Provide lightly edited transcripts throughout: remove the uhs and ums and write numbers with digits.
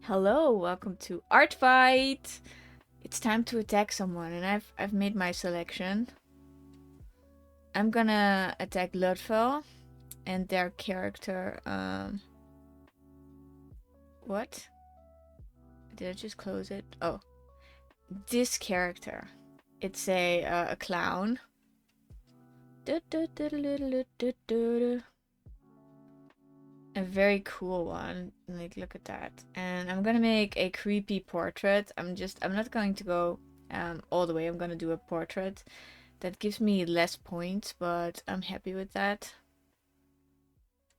Hello, welcome to ArtFight. It's time to attack someone, and I've made my selection. I'm gonna attack Ludfell and their character. What? Did I just close it? Oh, this character. It's a clown. A very cool one. Like, look at that. And I'm gonna make a creepy portrait. I'm not going to go all the way. I'm gonna do a portrait that gives me less points, but I'm happy with that.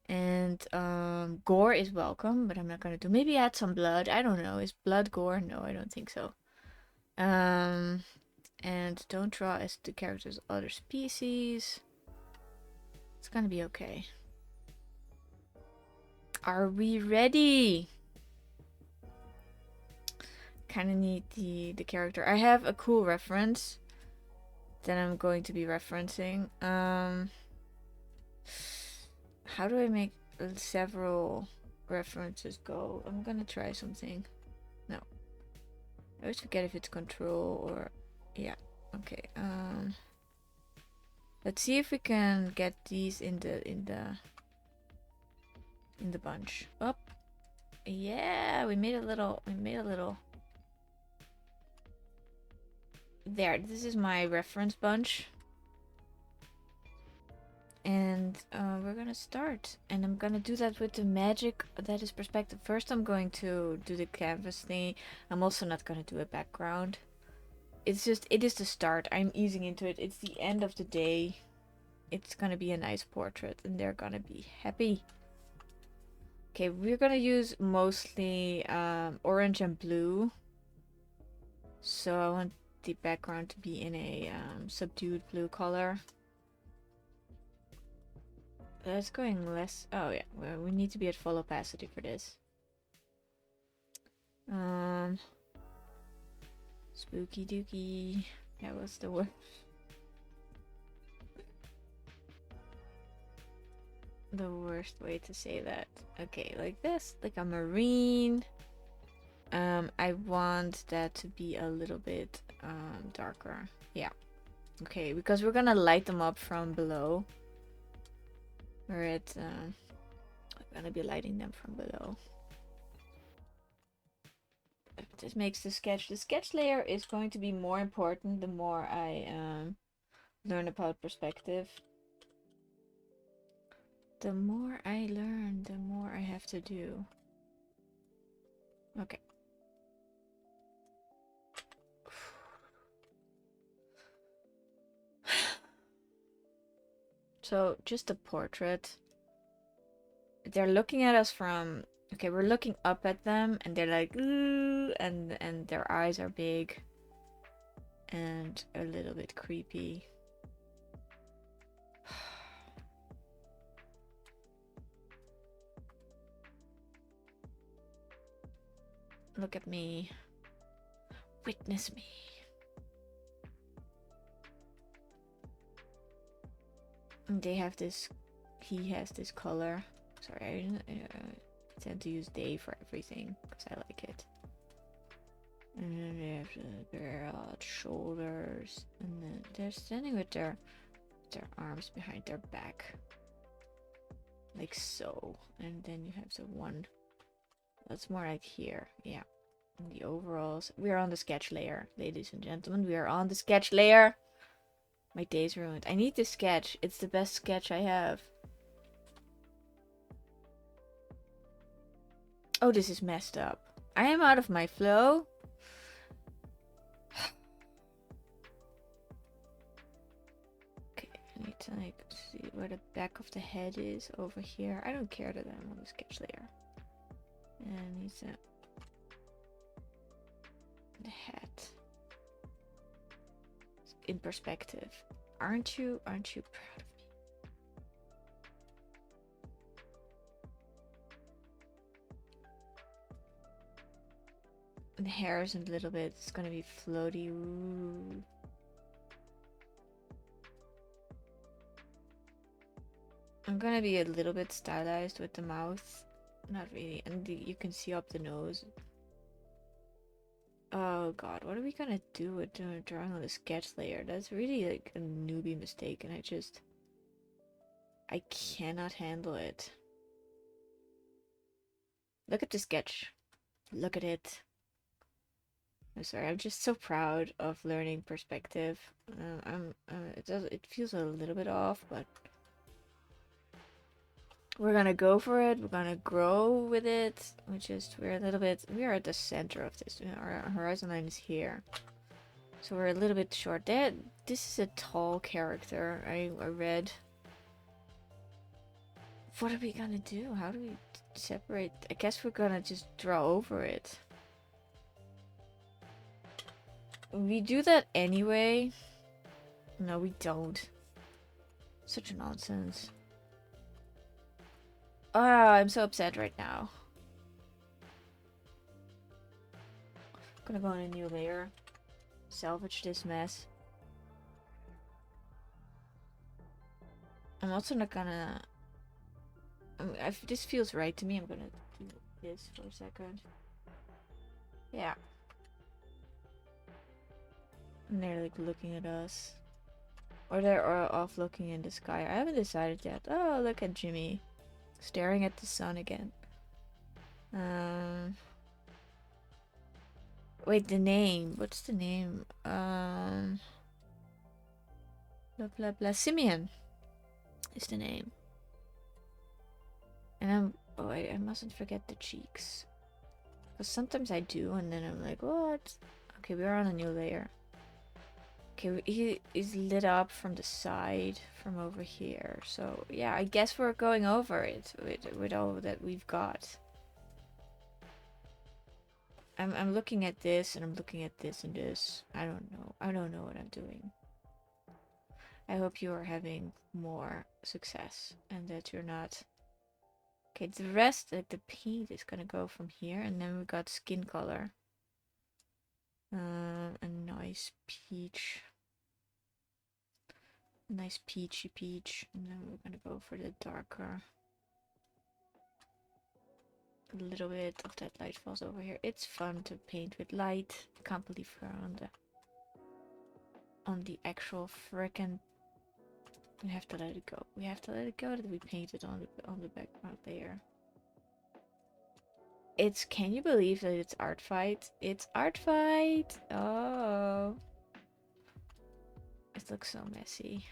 And gore is welcome, but I'm not gonna do. Maybe add some blood. I don't know. Is blood gore? No, I don't think so. And don't draw as the character's other species. It's gonna be okay. Are we ready? Kind of need the character. I have a cool reference that I'm going to be referencing. How do I make several references go? I'm gonna try something. No. I always forget if it's control or... Yeah. Okay. Let's see if we can get these in the bunch. Up. Yeah, we made a little... There, this is my reference bunch. And we're gonna start. And I'm gonna do that with the magic that is perspective. First I'm going to do the canvas thing. I'm also not gonna do a background. It is the start. I'm easing into it. It's the end of the day. It's gonna be a nice portrait and they're gonna be happy. Okay, we're gonna use mostly orange and blue. So I want the background to be in a subdued blue color. That's going less. Oh yeah, well, we need to be at full opacity for this. Spooky dooky. That was the word. The worst way to say that. Okay, like this, like a marine. I want that to be a little bit darker. Yeah. Okay, because we're gonna light them up from below. We're gonna be lighting them from below. This makes the sketch layer is going to be more important the more I learn about perspective. The more I learn, the more I have to do. Okay. So just a portrait. They're looking at us from... Okay, we're looking up at them and they're like, ooh, and their eyes are big and a little bit creepy. Look at me. Witness me. And they have this... He has this color. Sorry, I tend to use they for everything because I like it. And then they have the broad shoulders, and then they're standing with their arms behind their back, like so. And then you have the one that's more like here. Yeah. And the overalls. We are on the sketch layer, ladies and gentlemen. We are on the sketch layer. My day's ruined. I need this sketch. It's the best sketch I have. Oh, this is messed up. I am out of my flow. Okay, I need to like see where the back of the head is over here. I don't care that I'm on the sketch layer. And I need to... The hat. In perspective. Aren't you proud of me? And the hair is a little bit, it's gonna be floaty. Ooh. I'm gonna be a little bit stylized with the mouth. Not really. And you can see up the nose. Oh god, what are we gonna do with drawing on the sketch layer? That's really like a newbie mistake, and I cannot handle it. Look at the sketch. Look at it. I'm sorry, I'm just so proud of learning perspective. It feels a little bit off, but we're gonna go for it. We're gonna grow with it. We are at the center of this. Our horizon line is here. So we're a little bit short. This is a tall character. I read. What are we gonna do? How do we separate? I guess we're gonna just draw over it. We do that anyway. No, we don't. Such nonsense. Ah, I'm so upset right now. Gonna go on a new layer. Salvage this mess. I'm also not gonna... if this feels right to me, I'm gonna do this for a second. Yeah. And they're like looking at us. Or they're off looking in the sky. I haven't decided yet. Oh, look at Jimmy. Staring at the sun again. Wait, the name. What's the name? Blah blah blah. Simeon is the name. And I mustn't forget the cheeks. Because sometimes I do, and then I'm like, what? Okay, we're on a new layer. Okay, he is lit up from the side, from over here. So, yeah, I guess we're going over it with all that we've got. I'm looking at this, and I'm looking at this and this. I don't know. I don't know what I'm doing. I hope you are having more success, and that you're not... Okay, the rest, like the paint is gonna go from here, and then we got skin color. A nice peach. Nice peachy peach. And then we're gonna go for the darker. A little bit of that light falls over here. It's fun to paint with light. I can't believe we're on the actual frickin'... We have to let it go. We have to let it go that we painted on the background layer. Can you believe that it's ArtFight? It's ArtFight! Oh. It looks so messy.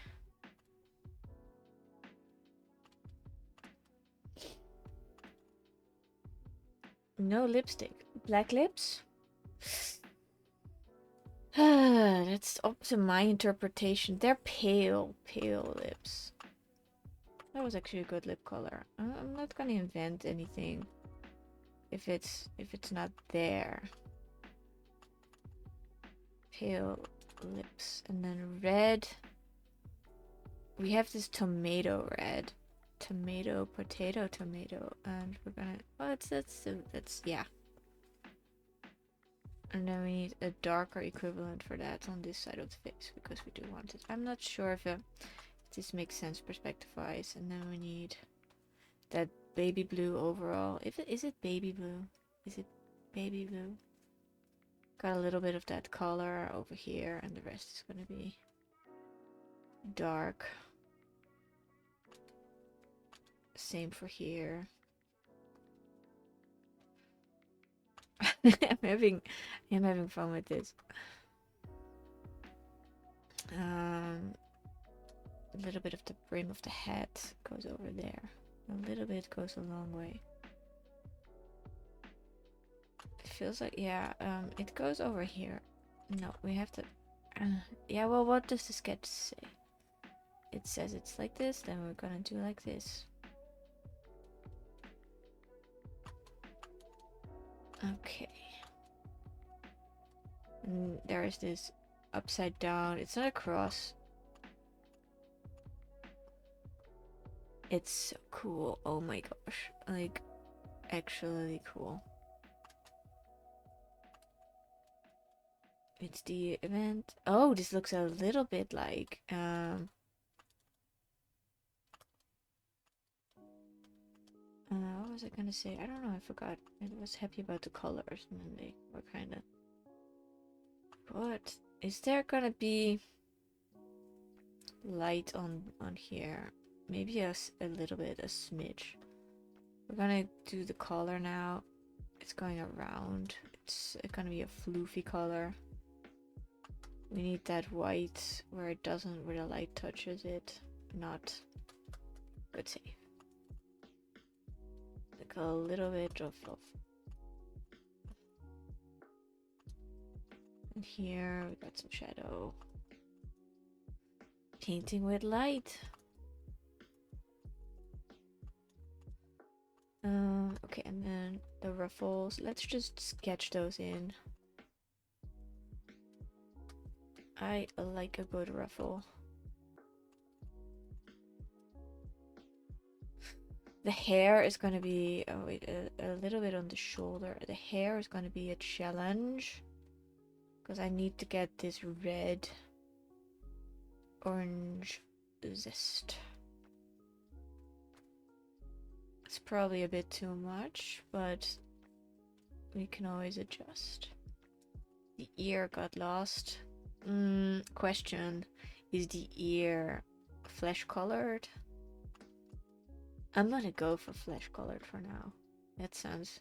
No lipstick. Black lips? That's up to my interpretation. They're pale lips. That was actually a good lip color. I'm not gonna invent anything if it's not there. Pale lips, and then red. We have this tomato red, tomato, potato, tomato, and we're gonna. Oh, that's yeah. And then we need a darker equivalent for that on this side of the face because we do want it. I'm not sure if this makes sense perspective-wise. And then we need that baby blue overall. Is it baby blue? Is it baby blue? Got a little bit of that color over here, and the rest is gonna be dark. Same for here. I'm having fun with this. A little bit of the brim of the hat goes over there. A little bit goes a long way. It feels like, yeah, it goes over here. No, we have to... yeah, well, what does the sketch say? It says it's like this, then we're gonna do like this. Okay. And there is this upside down. It's not a cross. It's so cool. Oh my gosh. Like, actually cool. It's the event. Oh, this looks a little bit like what was I gonna say? I don't know, I forgot. I was happy about the colors and then they were kinda What? Is there gonna be light on here? Maybe a little bit, a smidge. We're gonna do the color now. It's going around. It's gonna be a floofy color. We need that white where it doesn't, where the light touches it. Not good save. Like a little bit of and here we got some shadow. Painting with light. Okay, and then the ruffles. Let's just sketch those in. I like a good ruffle. The hair is going to be, oh wait, a little bit on the shoulder. The hair is going to be a challenge. Because I need to get this red, orange zest. It's probably a bit too much, but we can always adjust. The ear got lost. Question. Is the ear flesh colored? I'm gonna go for flesh colored for now. That sounds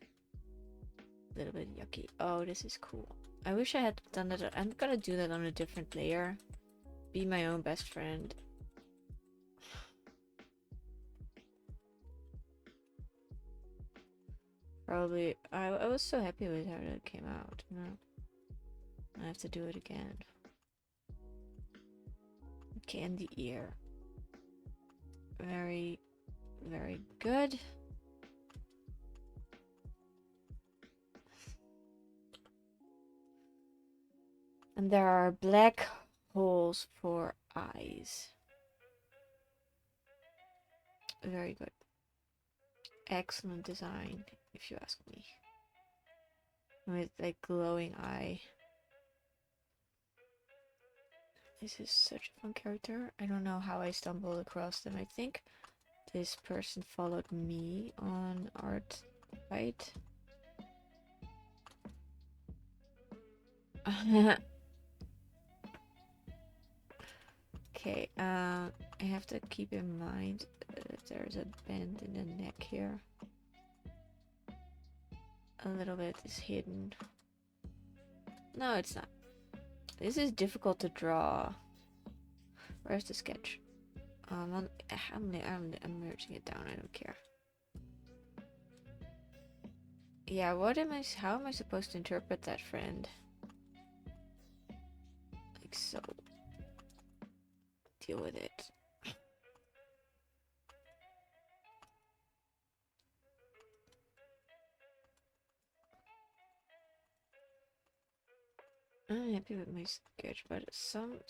a little bit yucky. Oh, this is cool. I wish I had done that. I'm gonna do that on a different layer. Be my own best friend. Probably. I was so happy with how it came out. No, I have to do it again. Okay, and the ear. Very, very good. And there are black holes for eyes. Very good. Excellent design, if you ask me. With like glowing eye. This is such a fun character. I don't know how I stumbled across them. I think this person followed me on ArtFight. Okay, I have to keep in mind that there's a bend in the neck here. A little bit is hidden. No, it's not. This is difficult to draw. Where's the sketch? I'm merging it down. I don't care. Yeah, how am I supposed to interpret that, friend? Like so. Deal with it. I'm happy with my sketch, but some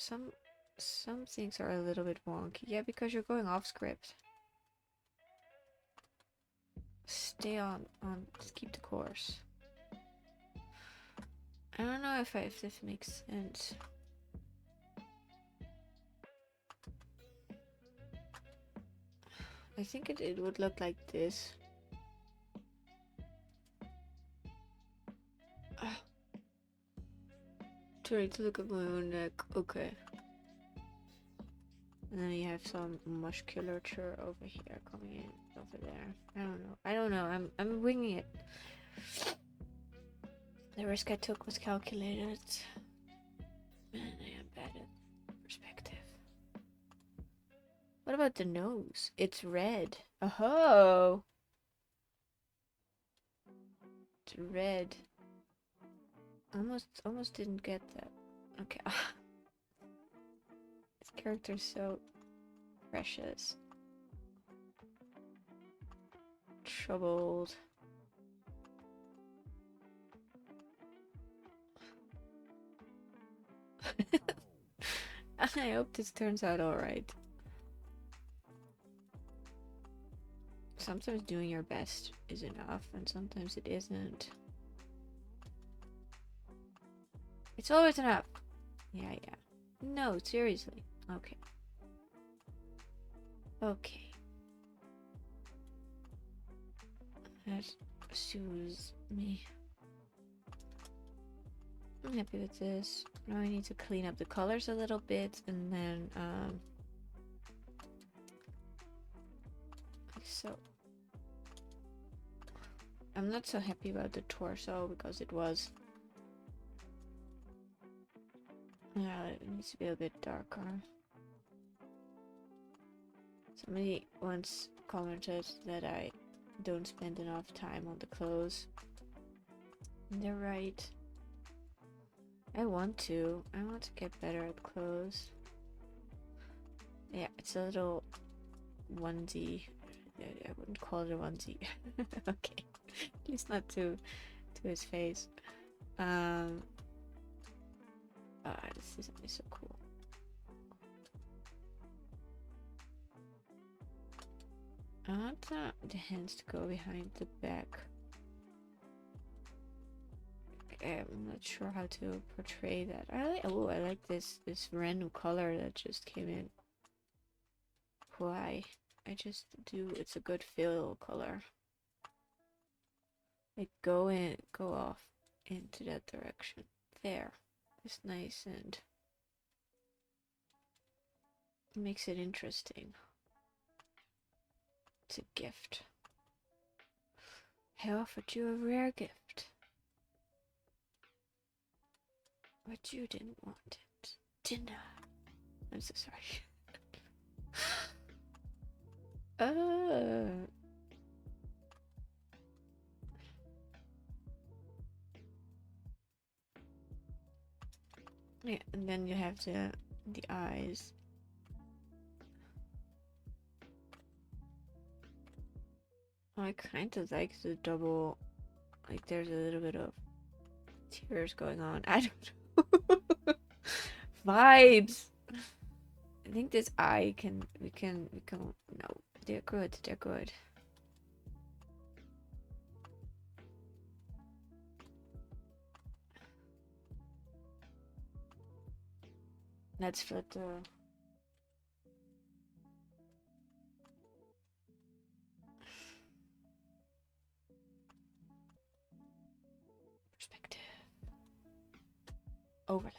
things are a little bit wonky. Yeah, because you're going off script. Stay on just keep the course. I don't know if this makes sense. I think it would look like this. Trying to look at my own neck. Okay. And then you have some musculature over here coming in over there. I don't know. I'm winging it. The risk I took was calculated. Man, I am bad at perspective. What about the nose? It's red. Oh, it's red. Almost didn't get that. Okay. This character's so precious. Troubled. I hope this turns out alright. Sometimes doing your best is enough, and sometimes it isn't. It's always enough. Yeah. No, seriously. Okay. Okay. That soothes me. I'm happy with this. Now I need to clean up the colors a little bit, and then like so. I'm not so happy about the torso because it was, yeah, it needs to be a bit darker. Somebody once commented that I don't spend enough time on the clothes. And they're right. I want to get better at clothes. Yeah, it's a little onesie. I wouldn't call it a onesie. Okay, at least not to his face. This is so cool. I want the hands to go behind the back. I'm not sure how to portray that. I like this random color that just came in. Why? I just do. It's a good fill color. Like go off into that direction. There. It's nice and makes it interesting. It's a gift. I offered you a rare gift. But you didn't want it, didn't I? I'm so sorry. Yeah, and then you have the eyes. I kind of like the double, like there's a little bit of tears going on. I don't know. Vibes. I think this eye we can no, they're good. Let's flip the perspective. Overlap.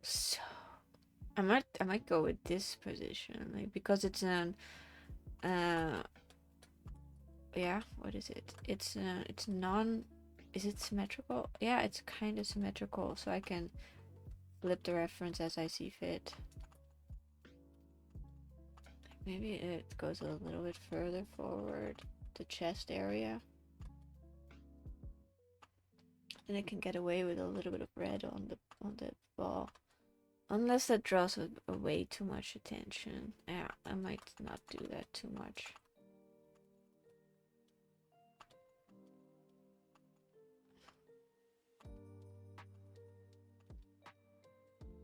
So I might go with this position, like because it's an yeah, what is it? It's non, is it symmetrical? Yeah, it's kind of symmetrical, so I can flip the reference as I see fit. Maybe it goes a little bit further forward, the chest area. Then I can get away with a little bit of red on the ball. Unless that draws way too much attention. Yeah, I might not do that too much.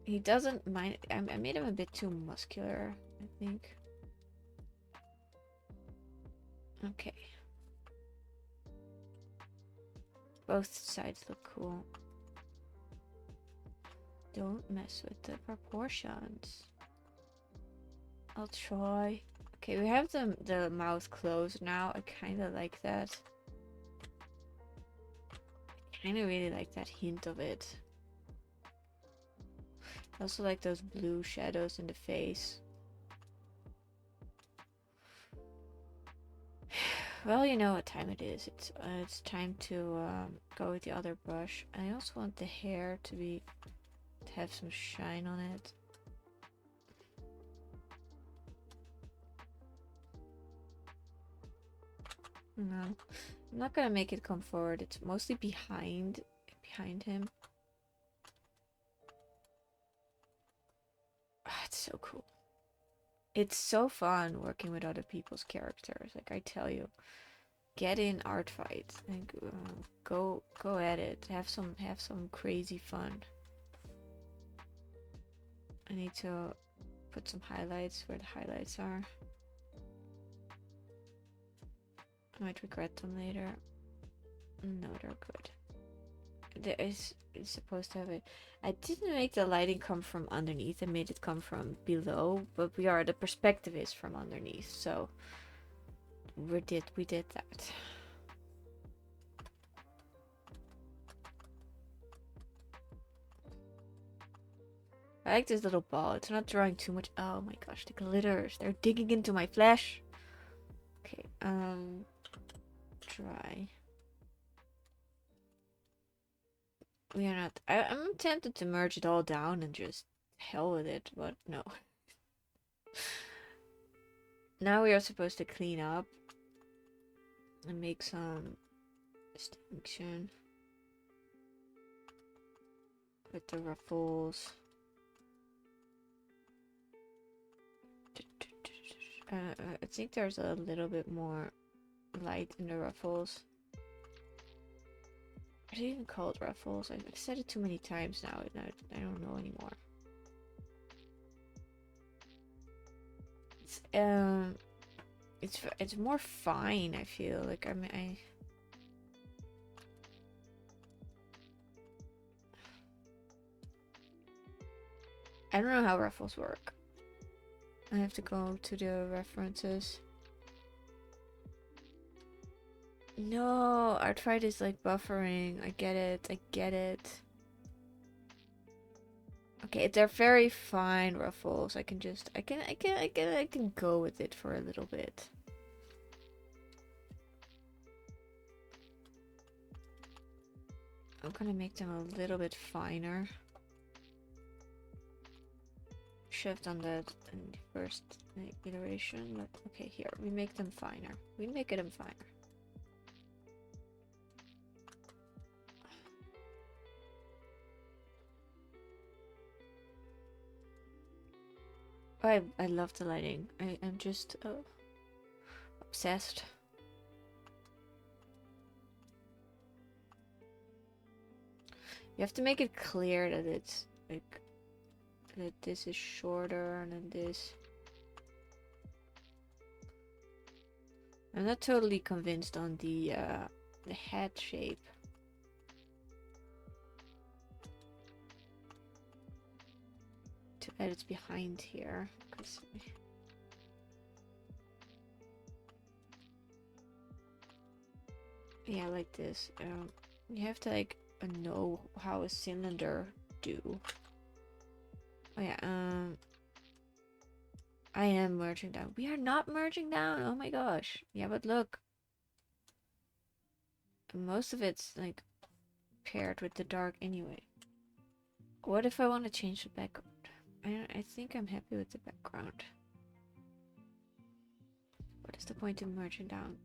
He doesn't mind. I made him a bit too muscular, I think. Okay. Both sides look cool. Don't mess with the proportions. I'll try. Okay, we have the mouth closed now. I kind of like that. I kind of really like that hint of it. I also like those blue shadows in the face. Well, you know what time it is. It's time to go with the other brush. I also want the hair to have some shine on it. No, I'm not gonna make it come forward. It's mostly behind him. Ah, it's so cool. It's so fun working with other people's characters. Like I tell you, get in ArtFight and go at it. Have some crazy fun. I need to put some highlights where the highlights are. I might regret them later. No, they're good. It's supposed to have it. I didn't make the lighting come from underneath. I made it come from below, but the perspective is from underneath. So we did that. I like this little ball. It's not drawing too much. Oh my gosh, the glitters. They're digging into my flesh. Okay, try. We are not. I'm tempted to merge it all down and just hell with it, but no. Now we are supposed to clean up and make some distinction with the ruffles. I think there's a little bit more light in the ruffles. Are they even called ruffles? I've said it too many times now, and I don't know anymore. It's more fine. I feel like I don't know how ruffles work. I have to go to the references. No, ArtFight is like buffering. I get it. I get it. Okay, they're very fine ruffles. I can go with it for a little bit. I'm gonna make them a little bit finer. Should have done that in the first iteration, but okay, here we make them finer. We make them finer. Oh, I love the lighting. I'm just obsessed. You have to make it clear that it's like that this is shorter than this. I'm not totally convinced on the head shape. Too bad it's behind here, because yeah, like this. You have to like know how a cylinder do. Oh yeah, I am merging down. We are not merging down. Oh my gosh. Yeah, but look. Most of it's like paired with the dark anyway. What if I want to change the background? I think I'm happy with the background. What is the point of merging down?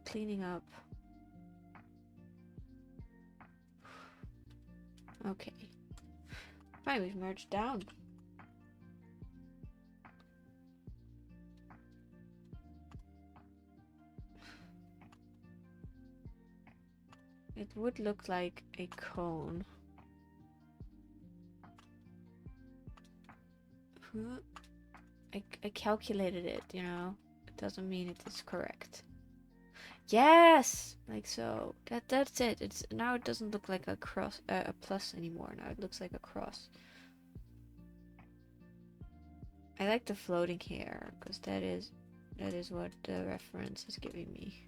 Cleaning up. Okay. Fine, we've merged down. It would look like a cone. I calculated it, you know. It doesn't mean it is correct. Yes, like so. That's it. It's now it doesn't look like a cross, a plus anymore. Now it looks like a cross. I like the floating hair because that is what the reference is giving me.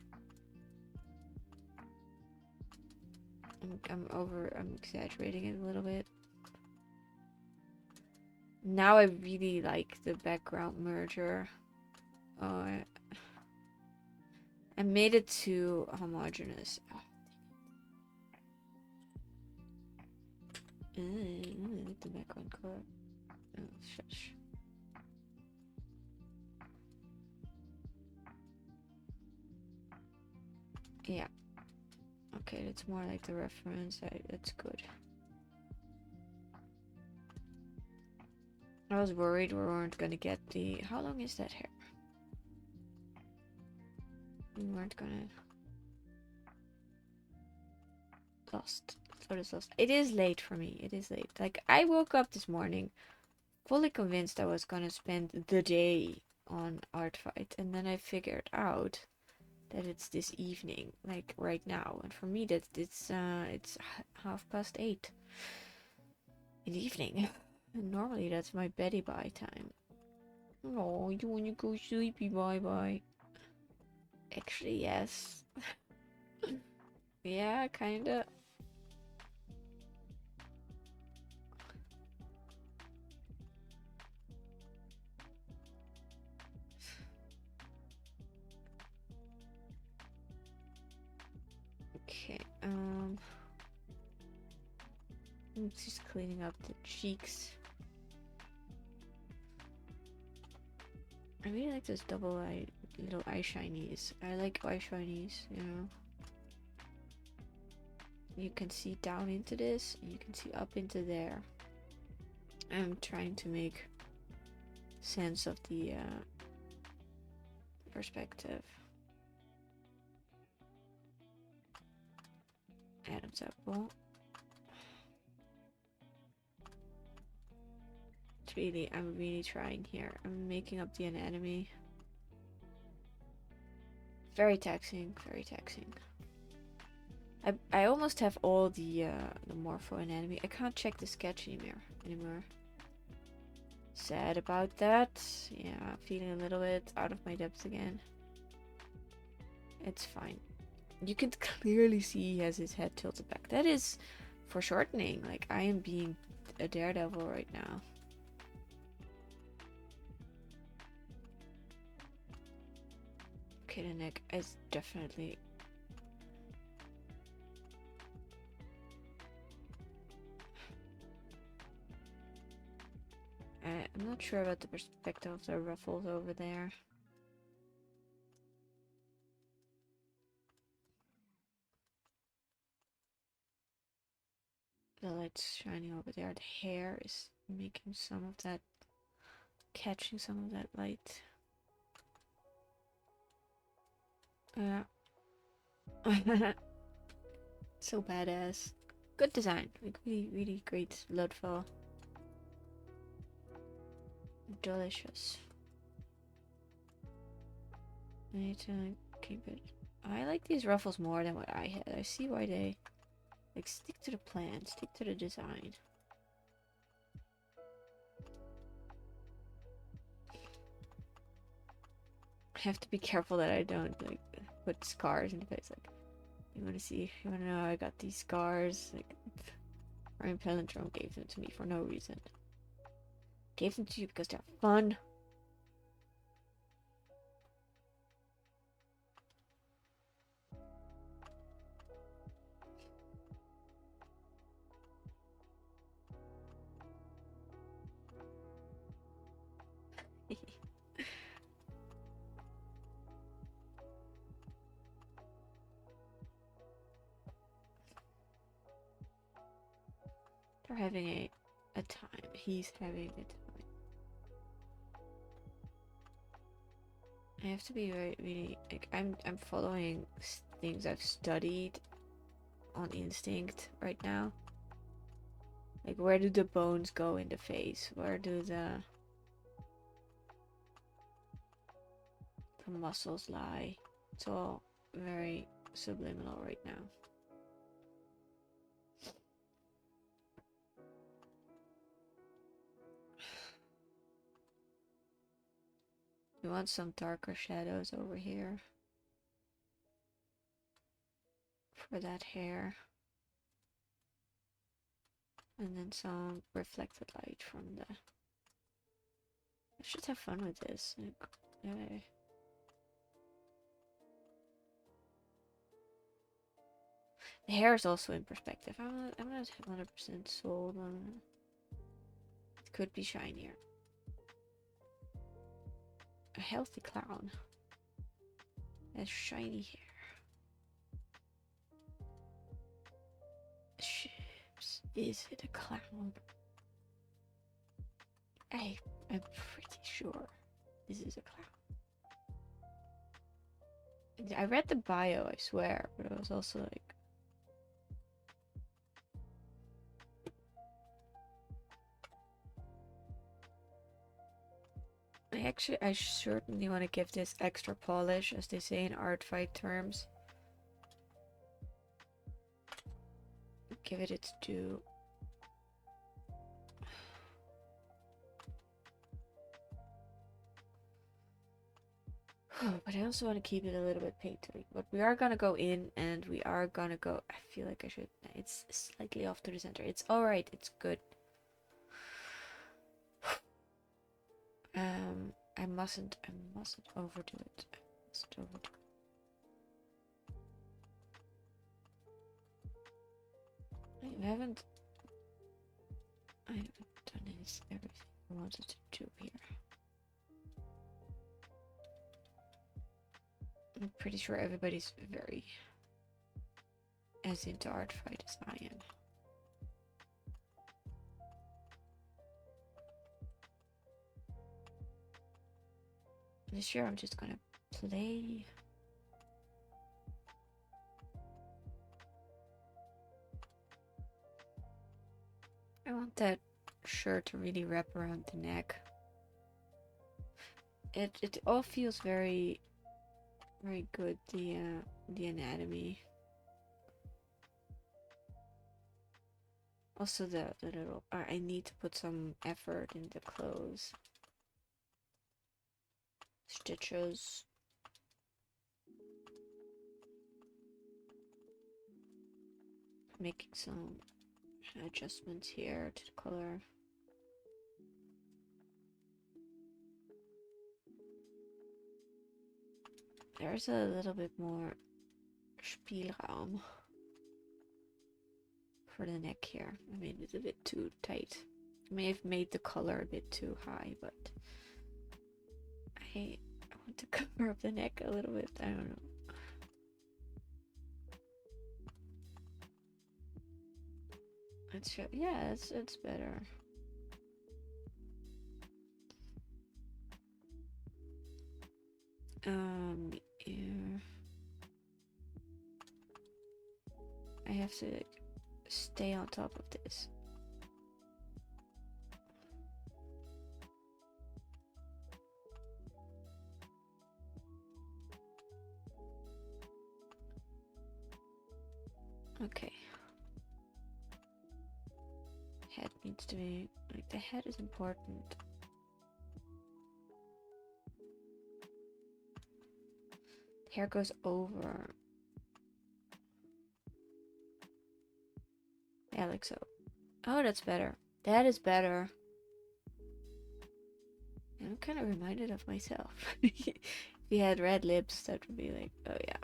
I'm exaggerating it a little bit. Now I really like the background merger. Oh, I made it too homogeneous. Oh. The background color. Oh, shush. Yeah. Okay, that's more like the reference. That's good. I was worried we weren't gonna get the... How long is that hair? We weren't gonna... Lost. Photos lost. It is late for me. It is late. Like, I woke up this morning fully convinced I was gonna spend the day on ArtFight, and then I figured out that it's this evening, like right now, and for me that it's 8:30 in the evening. And normally that's my beddy bye time. Oh, you wanna go sleepy? Bye bye. Actually, yes. Yeah, kinda. I'm just cleaning up the cheeks. I really like those little eye shinies. I like eye shinies, you know. You can see down into this, and you can see up into there. I'm trying to make sense of the perspective. Adam's apple. I'm really trying here. I'm making up the anatomy. Very taxing, very taxing. I almost have all the morpho anatomy. I can't check the sketch anymore. Sad about that. Yeah, feeling a little bit out of my depth again. It's fine. You can clearly see he has his head tilted back. That is foreshortening. Like, I am being a daredevil right now. Okay, the neck is definitely... I'm not sure about the perspective of the ruffles over there. The light's shining over there. The hair is making some of that, catching some of that light. So badass. Good design. Like, really, really great blood fall. Delicious. I need to keep it. I like these ruffles more than what I had. I see why they like stick to the plan, stick to the design. I have to be careful that I don't like put scars in the face. Like, you want to see? You want to know how I got these scars? Like, Ryan Palindrome gave them to me for no reason. Gave them to you because they're fun. They're having a time. He's having a time. I have to be really like I'm following things I've studied on instinct right now. Like, where do the bones go in the face? Where do the muscles lie? It's all very subliminal right now. We want some darker shadows over here for that hair. And then some reflected light from the... I should have fun with this. Like, the hair is also in perspective. I'm not 100% sold on it. It could be shinier. A healthy clown has shiny hair. Ships. Is it a clown? I'm pretty sure this is a clown. I read the bio, I swear, but it was also like... I certainly want to give this extra polish, as they say in ArtFight terms. Give it its due. But I also want to keep it a little bit painterly. But we are gonna go in and we are gonna go... I feel like I should... It's slightly off to the center. It's alright. It's good. I mustn't overdo it. haven't done everything I wanted to do here. I'm pretty sure everybody's very as into ArtFight as I am. This year I'm just gonna play. I want that shirt to really wrap around the neck. It all feels very good, the anatomy. Also the little I need to put some effort in the clothes. Stitches. Making some adjustments here to the color. There's a little bit more Spielraum for the neck here. I made it a bit too tight. I may have made the color a bit too high, but I want to cover up the neck a little bit. I don't know. Yeah, it's better. Yeah. I have to stay on top of this. Okay. Head needs to be like, the head is important. Hair goes over. Yeah, like so. Oh, that's better. That is better. I'm kind of reminded of myself. If you had red lips, that would be like, oh yeah.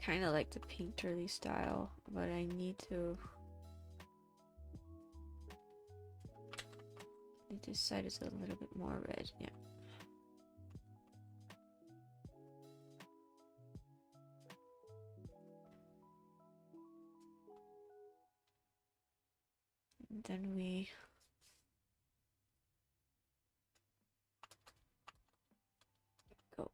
Kind of like the painterly style, but I need to. This side is a little bit more red, yeah. And then we go.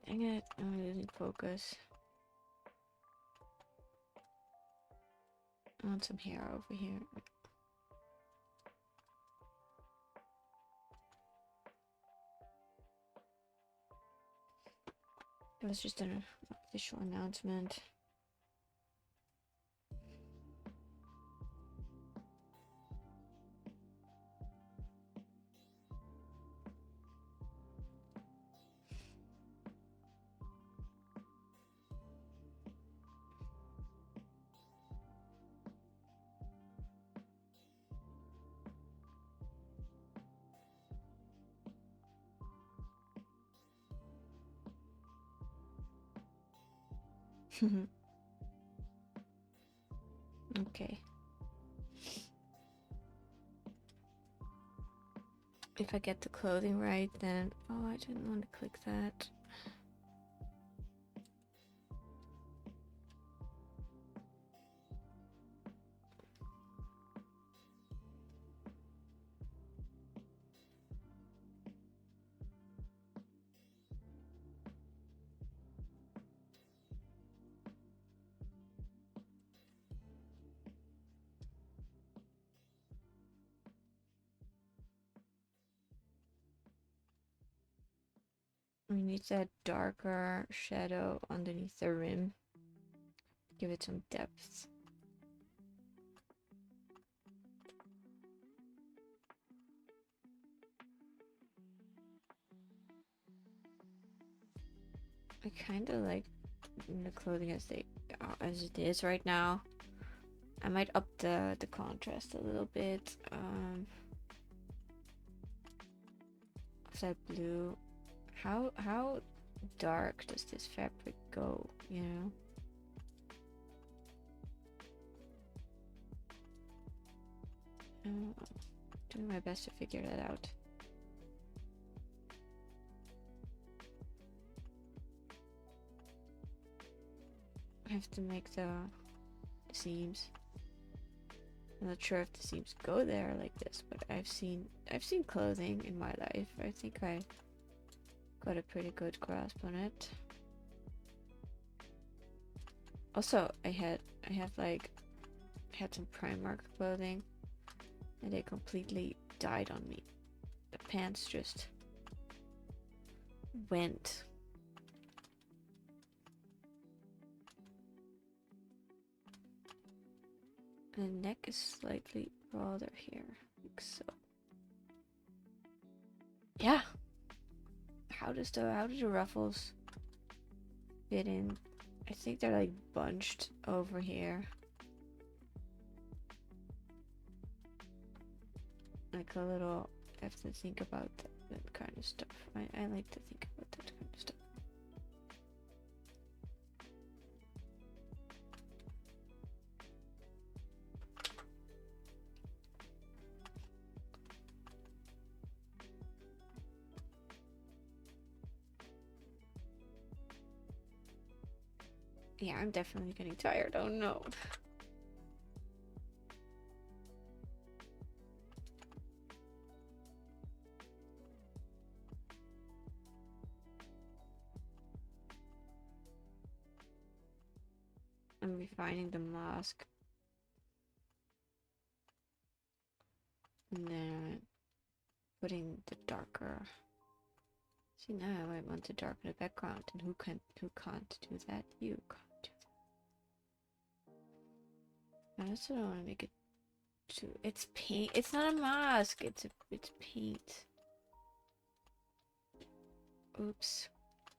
Dang it, I didn't focus. I want some hair over here. It was just an official announcement. Okay. If I get the clothing right, then... Oh, I didn't want to click that. We need that darker shadow underneath the rim. Give it some depth. I kind of like the clothing as it is right now. I might up the contrast a little bit. Of that blue. How dark does this fabric go? You know. Doing my best to figure that out. I have to make the seams. I'm not sure if the seams go there like this, but I've seen clothing in my life. I think I got a pretty good grasp on it. Also, I had some Primark clothing, and they completely died on me. The pants just went. The neck is slightly broader here, like so. Yeah. How do the ruffles fit in? I think they're like bunched over here. Like a little. I have to think about that kind of stuff. I like to think about that kind of stuff. Yeah, I'm definitely getting tired. Oh no. I'm refining the mask. And then putting the darker. See, now I want to darken the background, and who can't do that? You can't do that. I also don't want to make it too. It's paint. It's not a mask. It's paint. Oops.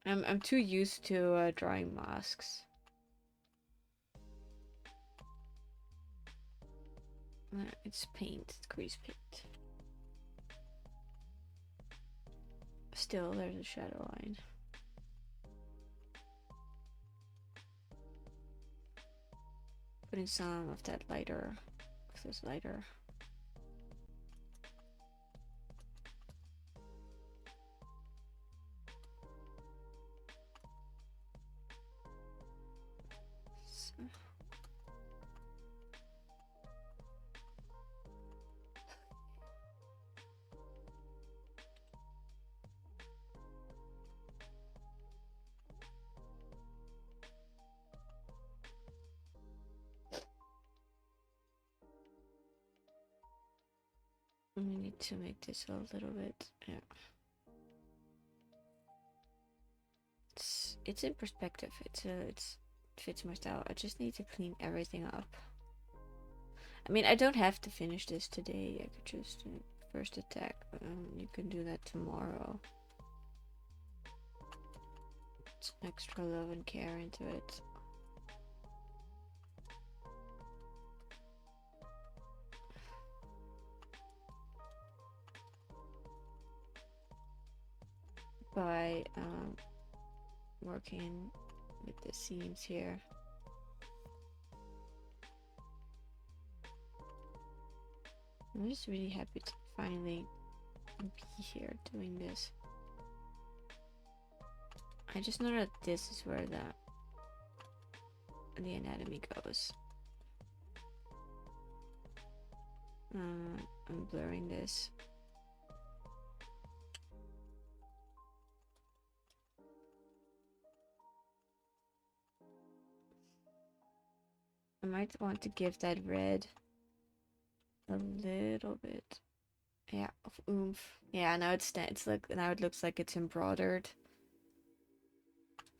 I'm too used to drawing masks. It's paint. It's grease paint. Still, there's a shadow line. Putting some of that lighter, of this lighter. So. We need to make this a little bit, yeah. It's in perspective. It fits my style. I just need to clean everything up. I mean, I don't have to finish this today. I could just first attack. You can do that tomorrow. It's extra love and care into it. By working with the seams here. I'm just really happy to finally be here doing this. I just know that this is where the anatomy goes. I'm blurring this. I might want to give that red a little bit, yeah, of oomph. Yeah, now now it looks like it's embroidered.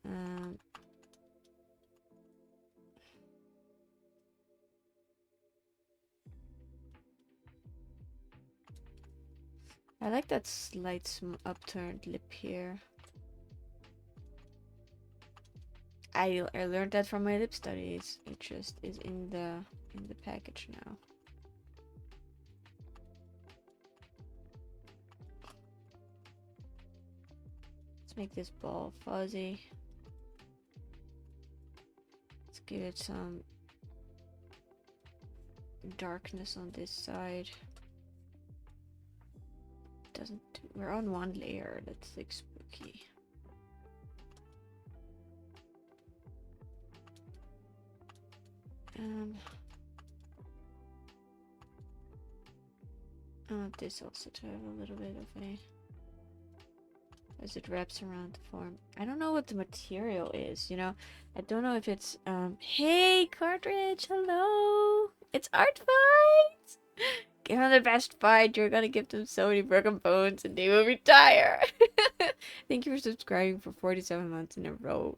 Um, I like that slight upturned lip here. I learned that from my lip studies. It just is in the package now. Let's make this ball fuzzy. Let's give it some darkness on this side. Doesn't we're on one layer. That's like spooky. I want this also to have a little bit of a, as it wraps around the form. I don't know what the material is, you know. I don't know if it's hey Cartridge, hello. It's ArtFight. Give them the best fight. You're gonna give them so many broken bones and they will retire. Thank you for subscribing for 47 months in a row.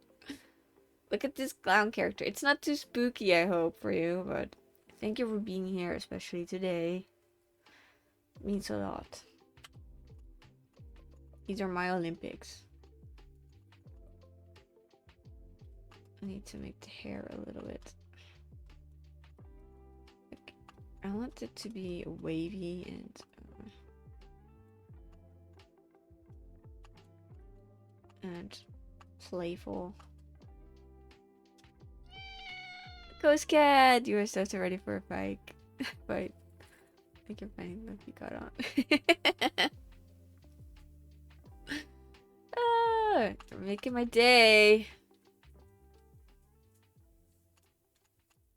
Look at this clown character. It's not too spooky, I hope, for you, but thank you for being here, especially today. It means a lot. These are my Olympics. I need to make the hair a little bit. I want it to be wavy and playful. Ghost Cat, you are so ready for a fight. But I think you're finding that you got on. Ah, you're making my day.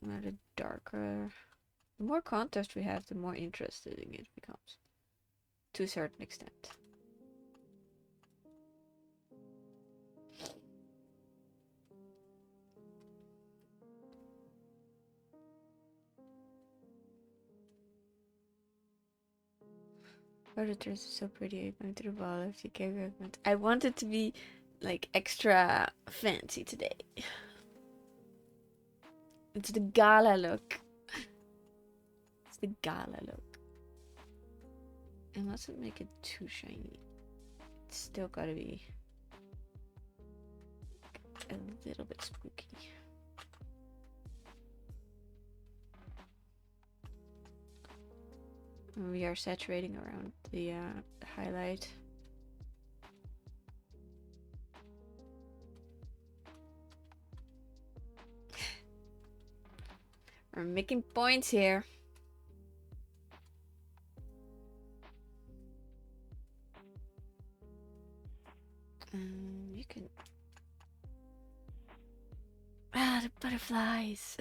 Not a darker. The more contrast we have, the more interesting it becomes. To a certain extent. Oh, the dress is so pretty. I'm going to the ball if you gave me. I want it to be like extra fancy today. It's the gala look. It's the gala look. I mustn't make it too shiny. It's still gotta be a little bit spooky. We are saturating around the highlight. We're making points here. You can. Ah, the butterflies.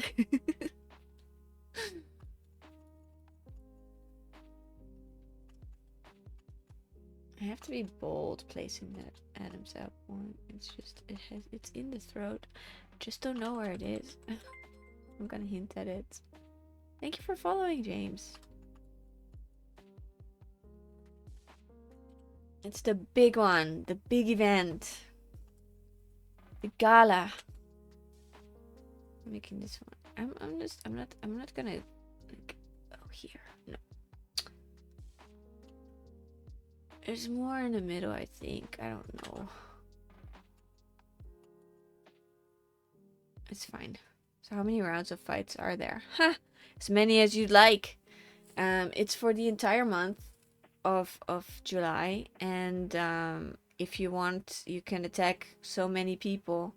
I have to be bold placing that Adam's apple one. It's just it's in the throat. Just don't know where it is. I'm gonna hint at it. Thank you for following, James. It's the big one, the big event. The gala. I'm making this one. I'm not gonna like here. No. There's more in the middle, I think. I don't know. It's fine. So how many rounds of fights are there? Ha! As many as you'd like. It's for the entire month of July, and if you want, you can attack so many people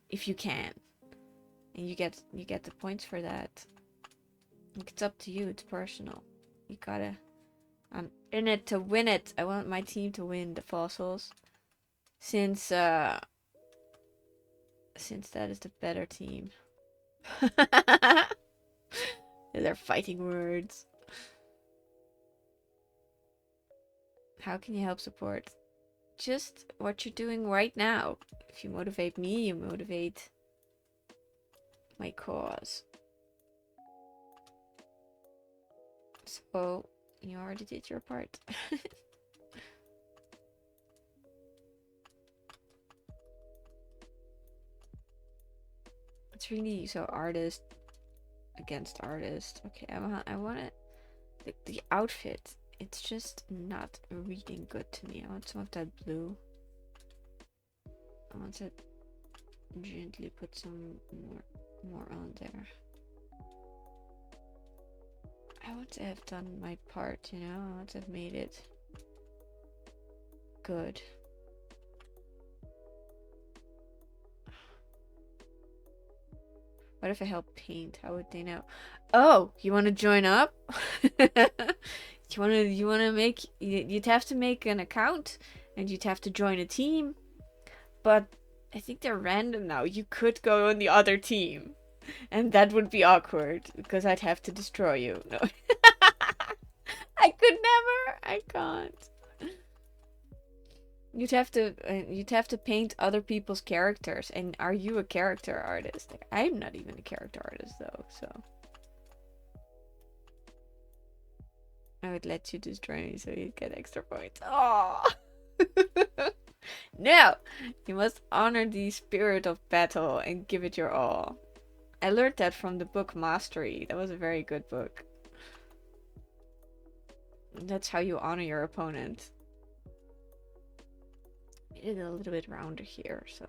if you can, and you get the points for that. It's up to you. It's personal. You gotta. I'm in it to win it. I want my team to win the fossils, since that is the better team. They're fighting words. How can you help support? Just what you're doing right now. If you motivate me, you motivate my cause. So, you already did your part. It's really so artist against artist. Okay, I want it. The outfit, it's just not reading good to me. I want some of that blue. I want to gently put some more on there. I want to have done my part, you know? I want to have made it good. What if I help paint? How would they know? Oh, you want to join up? you wanna make you'd have to make an account and you'd have to join a team. But I think they're random now. You could go on the other team. And that would be awkward because I'd have to destroy you. No. I could never. I can't. You'd have to paint other people's characters. And are you a character artist? Like, I'm not even a character artist though, so I would let you destroy me so you'd get extra points. Oh. No! You must honor the spirit of battle and give it your all. I learned that from the book Mastery. That was a very good book. That's how you honor your opponent. Made it a little bit rounder here, so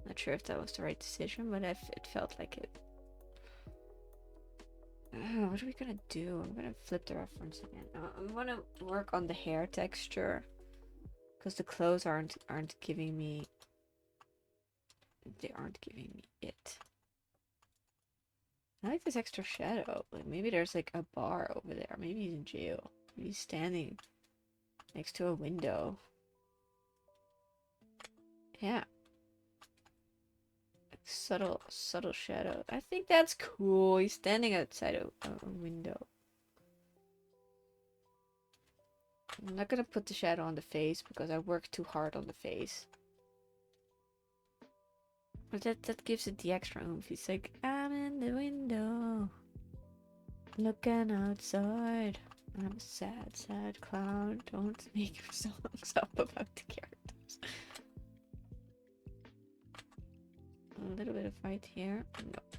not sure if that was the right decision, but it felt like it. What are we gonna do? I'm gonna flip the reference again. I'm gonna work on the hair texture because the clothes aren't giving me. They aren't giving me it. I like this extra shadow. Like maybe there's like a bar over there. Maybe he's in jail. Maybe he's standing next to a window. Yeah. Like subtle shadow. I think that's cool. He's standing outside a window. I'm not gonna put the shadow on the face because I worked too hard on the face. But that gives it the extra oomph. He's like, I'm in the window, looking outside. I'm a sad, sad clown. Don't make songs up about the characters. A little bit of fight here. Nope.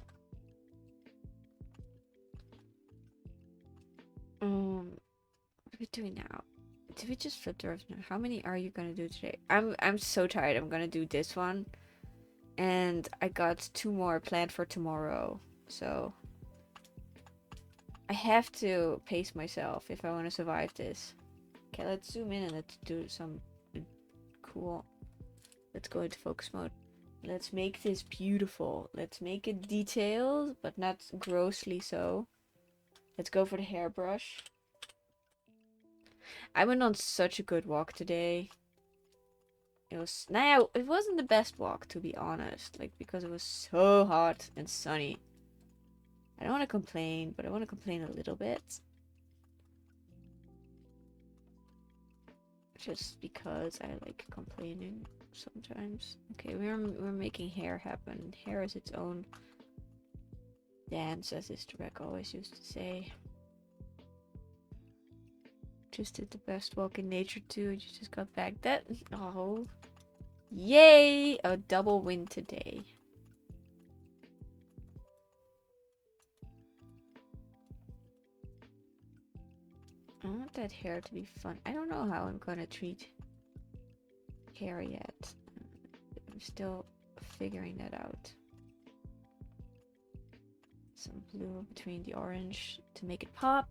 What are we doing now? Did we just flip the rest? How many are you gonna do today? I'm so tired. I'm gonna do this one. And I got 2 more planned for tomorrow. So I have to pace myself if I want to survive this. Okay, let's zoom in and let's do some cool. Let's go into focus mode. Let's make this beautiful. Let's make it detailed, but not grossly so. Let's go for the hairbrush. I went on such a good walk today. It wasn't the best walk, to be honest, like because it was so hot and sunny. I don't want to complain, but I want to complain a little bit. Just because I like complaining sometimes. Okay, we're making hair happen. Hair is its own dance, as Isterbeck always used to say. Just did the best walk in nature too. You just got back. Oh, yay! A double win today. I want that hair to be fun. I don't know how I'm gonna treat hair yet. I'm still figuring that out. Some blue between the orange to make it pop.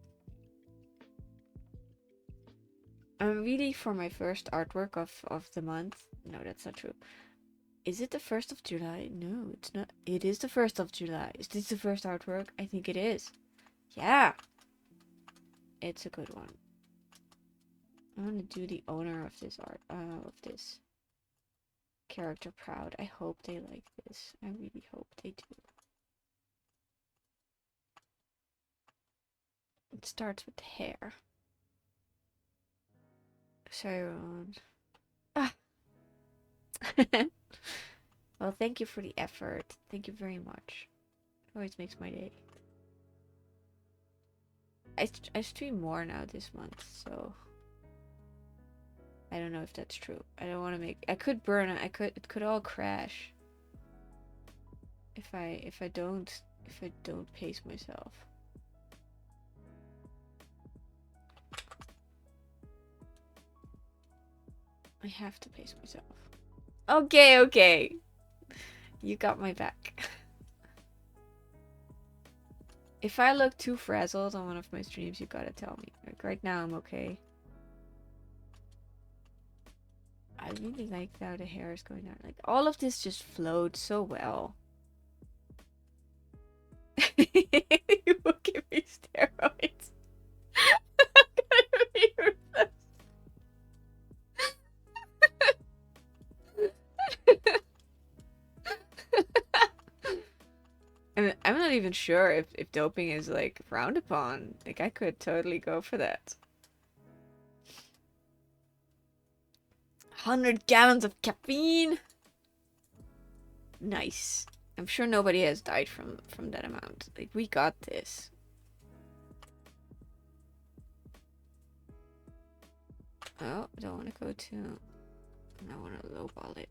I'm really for my first artwork of the month. No, that's not true. Is it the 1st of July? No, it's not. It is the 1st of July. Is this the first artwork? I think it is. Yeah. It's a good one. I want to do the owner of this of this character proud. I hope they like this. I really hope they do. It starts with the hair. Sorry, Ron. Ah. Well, thank you for the effort. Thank you very much. It always makes my day. I stream more now this month, so I don't know if that's true. I don't want to make. I could burn it. It could all crash. if I don't pace myself. I have to pace myself. Okay, okay. You got my back. If I look too frazzled on one of my streams, you gotta tell me. Like right now, I'm okay. I really like how the hair is going down. Like all of this just flowed so well. You will give me steroids. I'm not even sure if doping is like frowned upon. Like I could totally go for that. 100 gallons of caffeine. Nice. I'm sure nobody has died from that amount. Like we got this. Oh, I don't want to go too. I want to lowball it.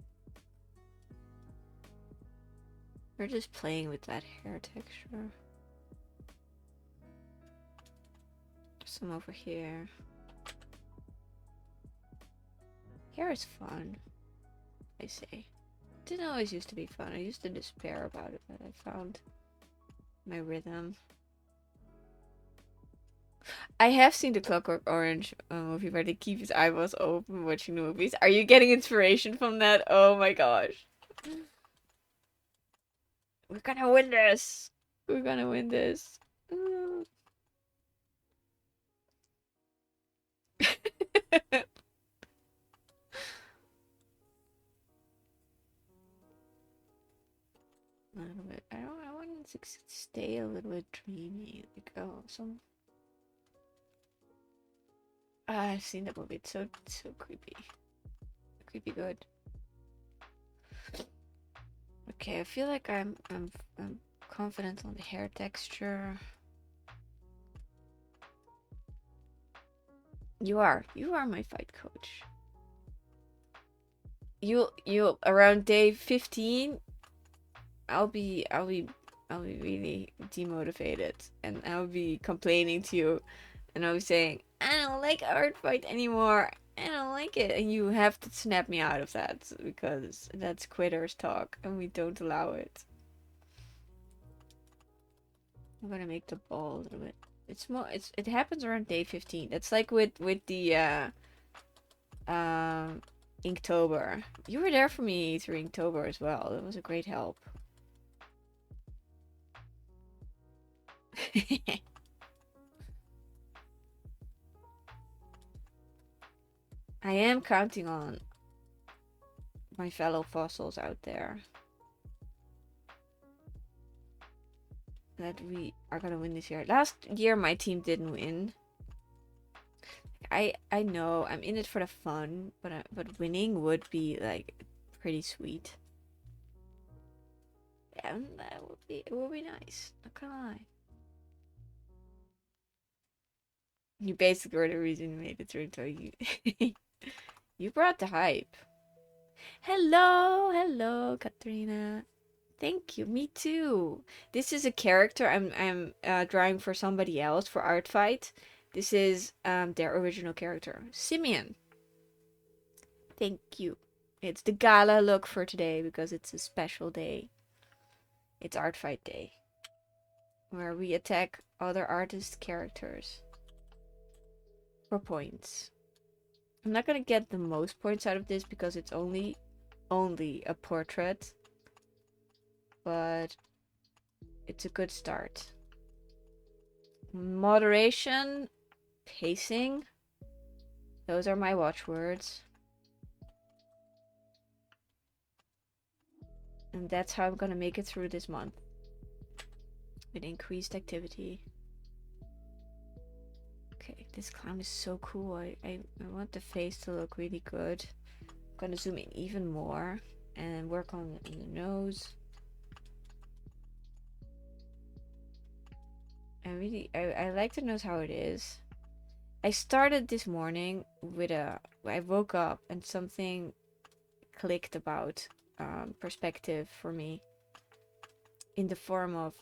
We're just playing with that hair texture. Some over here. Hair is fun, I say. Didn't always used to be fun. I used to despair about it, but I found my rhythm. I have seen the Clockwork Orange movie where they keep his eyeballs open watching the movies. Are you getting inspiration from that? Oh my gosh. We're gonna win this. We're gonna win this. A little bit. I want it to stay a little bit dreamy. Like, oh, some. I've seen that movie. It's so creepy. Creepy good. Okay, I feel like I'm confident on the hair texture. You are my fight coach. You around day 15, I'll be really demotivated and I'll be complaining to you and I'll be saying, I don't like ArtFight anymore. I don't like it. And you have to snap me out of that because that's quitters talk and we don't allow it. I'm gonna make the ball a little bit. It happens around day 15. It's like with the Inktober. You were there for me through Inktober as well. That was a great help. I am counting on my fellow fossils out there that we are gonna win this year. Last year my team didn't win. I know I'm in it for the fun, but winning would be like pretty sweet. Yeah, it would be nice. Not gonna lie. You basically were the reason you made it through, so you you brought the hype. Hello, Katrina. Thank you. Me too. This is a character I'm drawing for somebody else for ArtFight. This is their original character, Simeon. Thank you. It's the gala look for today because it's a special day. It's ArtFight Day, where we attack other artists' characters for points. I'm not gonna get the most points out of this because it's only a portrait, but it's a good start. Moderation, pacing, those are my watchwords. And that's how I'm gonna make it through this month. With increased activity. Okay, this clown is so cool. I want the face to look really good. I'm gonna zoom in even more and work on the nose. I like the nose how it is. I started this morning with I woke up and something clicked about perspective for me. in the form of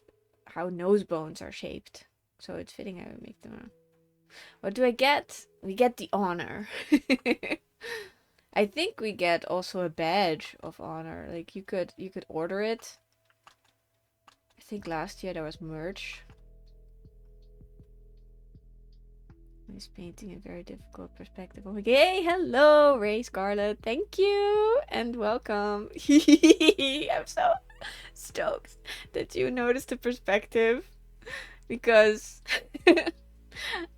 how nose bones are shaped. So it's fitting I would make them. What do I get? We get the honor. I think we get also a badge of honor. Like you could order it. I think last year there was merch. He's painting a very difficult perspective. Oh, yay! Hello, Ray Scarlet. Thank you and welcome. I'm so stoked that you noticed the perspective because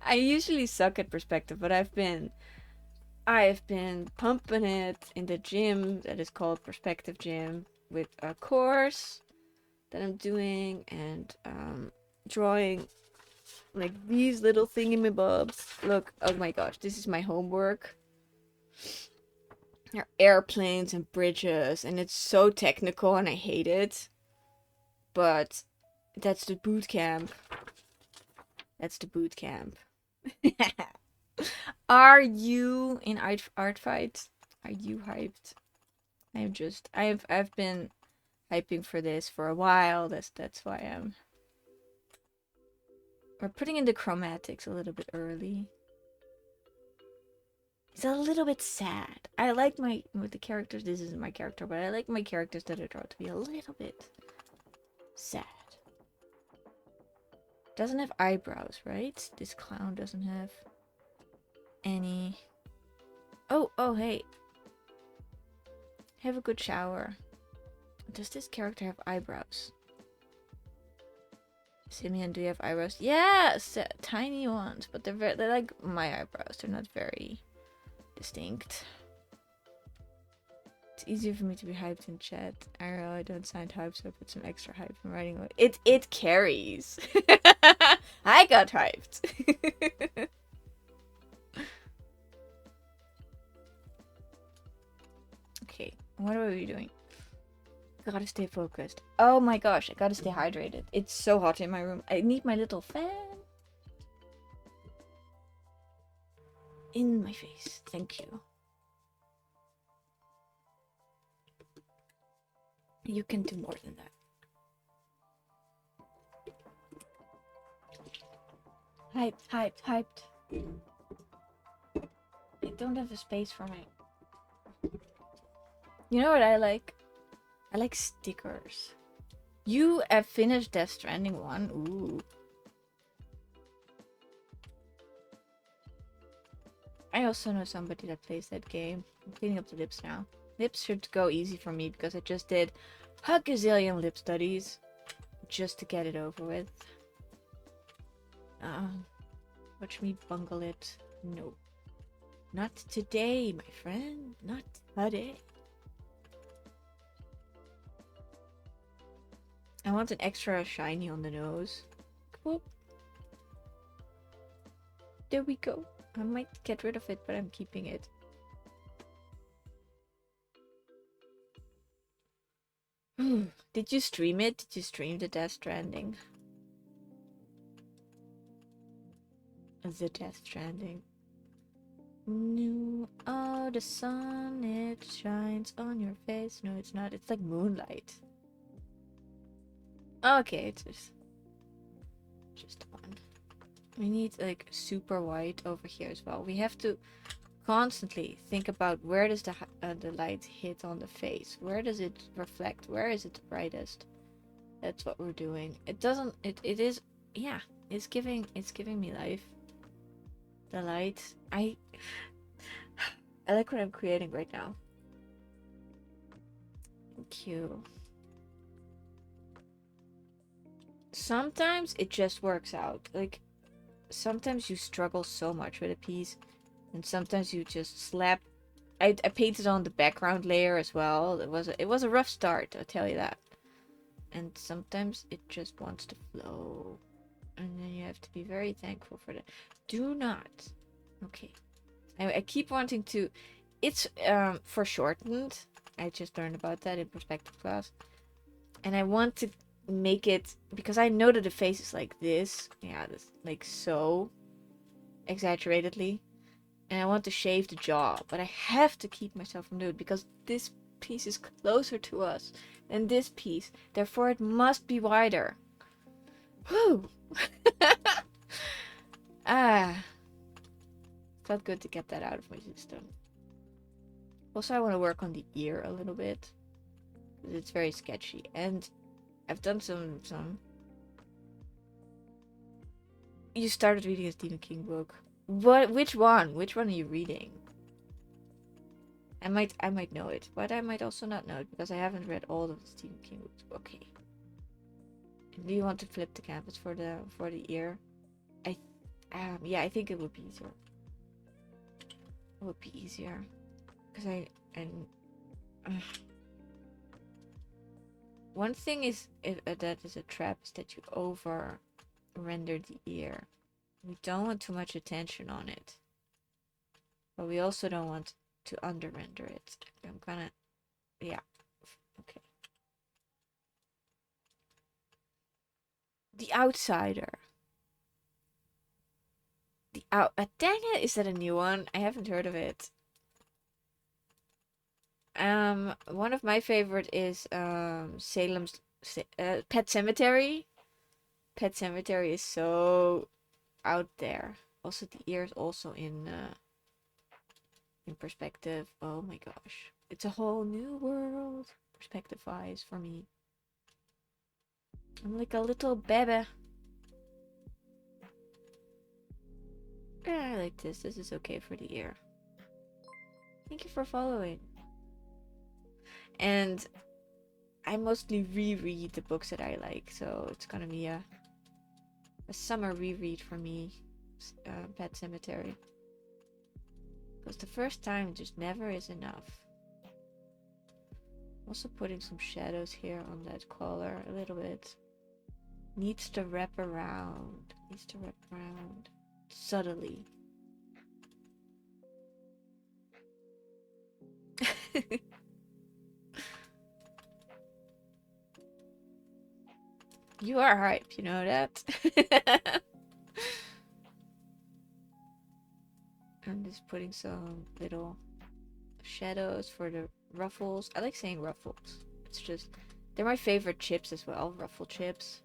I usually suck at perspective, but I've been pumping it in the gym that is called Perspective Gym with a course that I'm doing and drawing like these little thingamabobs. Look, oh my gosh, this is my homework. There are airplanes and bridges, and it's so technical, and I hate it. But that's the boot camp. That's the boot camp. Are you in ArtFight? Are you hyped? I've been hyping for this for a while. That's why we're putting in the chromatics a little bit early. It's a little bit sad. I like with the characters. This isn't my character, but I like my characters that I draw to be a little bit sad. Doesn't have eyebrows, right? This clown doesn't have any. Oh, hey. Have a good shower. Does this character have eyebrows? Simeon, do you have eyebrows? Yes, tiny ones, but they're like my eyebrows. They're not very distinct. It's easier for me to be hyped in chat. I don't sound hyped, so I put some extra hype in writing. It carries. I got hyped. Okay, what are we doing? Gotta stay focused. Oh my gosh, I gotta stay hydrated. It's so hot in my room. I need my little fan in my face. Thank you. You can do more than that. Hyped. I don't have a space for my... You know what I like? I like stickers. You have finished Death Stranding 1? Ooh. I also know somebody that plays that game. I'm cleaning up the lips now. Lips should go easy for me because I just did a gazillion lip studies just to get it over with. Watch me bungle it. No. Not today, my friend. Not today. I want an extra shiny on the nose. Whoop. There we go. I might get rid of it, but I'm keeping it. Did you stream it? Did you stream the Death Stranding? The Death Stranding. No, oh, the sun, it shines on your face. No, it's not. It's like moonlight. Okay, it's just one. We need like super white over here as well. We have to constantly think about where does the light hit on the face? Where does it reflect? Where is it the brightest? That's what we're doing. It doesn't. It is. Yeah. It's giving me life. The light. I like what I'm creating right now. Thank you. Sometimes it just works out. Like, sometimes you struggle so much with a piece, and sometimes you just slap. I painted on the background layer as well. It was a rough start, I'll tell you that. And sometimes it just wants to flow, and then you have to be very thankful for that. Do not. Okay. I keep wanting to. It's foreshortened. I just learned about that in perspective class, and I want to make it because I know that the face is like this, yeah, this like so exaggeratedly, and I want to shave the jaw, but I have to keep myself from doing it because this piece is closer to us than this piece. Therefore, it must be wider. Whew! Ah. Felt good to get that out of my system. Also, I want to work on the ear a little bit. Because it's very sketchy. And I've done some... You started reading a Stephen King book. What? Which one? Which one are you reading? I might know it, but I might also not know it because I haven't read all of the Stephen King books. Okay. Do you want to flip the canvas for the ear? Yeah, I think it would be easier. It would be easier because one thing is that is a trap is that you over render the ear. We don't want too much attention on it, but we also don't want to under render it. I'm gonna, yeah, okay. The Outsider. Dang it, is that a new one? I haven't heard of it. One of my favorite is Salem's Pet Cemetery. Pet Cemetery is so out there. Also, the ear is also in perspective. Oh my gosh, it's a whole new world perspective-wise for me. I'm like a little baby. Yeah, I like this. This is okay for the ear. Thank you for following. And I mostly reread the books that I like, so it's gonna be a summer reread for me. Pet Cemetery. Because the first time just never is enough. Also putting some shadows here on that collar a little bit. Needs to wrap around. Subtly. You are hype, you know that? I'm just putting some little shadows for the ruffles. I like saying ruffles. It's just, they're my favorite chips as well, ruffle chips.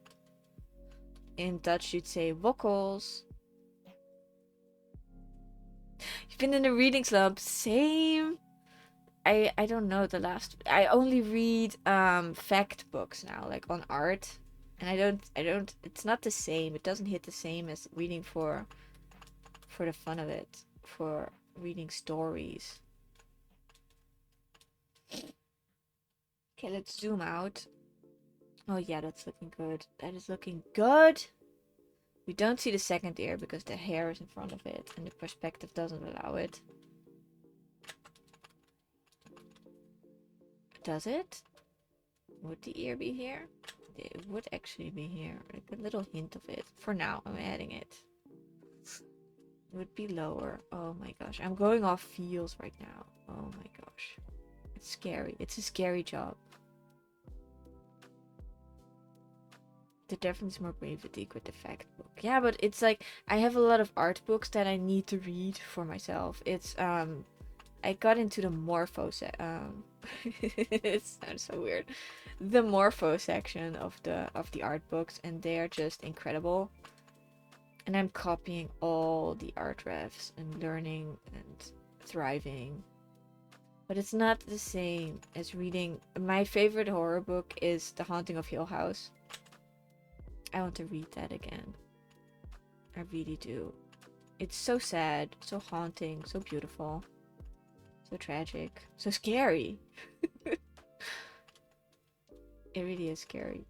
In Dutch you'd say wokkels. You've been in a reading slump. Same. I don't know the last. I only read fact books now, like on art. And I don't it's not the same. It doesn't hit the same as reading for the fun of it. For reading stories. Okay, let's zoom out. Oh yeah, that's looking good. That is looking good. We don't see the second ear because the hair is in front of it and the perspective doesn't allow it. Does it? Would the ear be here? It would actually be here. Like a little hint of it. For now, I'm adding it. It would be lower. Oh my gosh. I'm going off feels right now. Oh my gosh. It's scary. It's a scary job. There definitely is more brain fatigue with the fact book. Yeah, but it's like I have a lot of art books that I need to read for myself. It's I got into the morpho it sounds so weird. The morpho section of the art books, and they are just incredible. And I'm copying all the art refs and learning and thriving. But it's not the same as reading. My favorite horror book is The Haunting of Hill House. I want to read that again. I really do. It's so sad, so haunting, so beautiful. So tragic. So scary. It really is scary.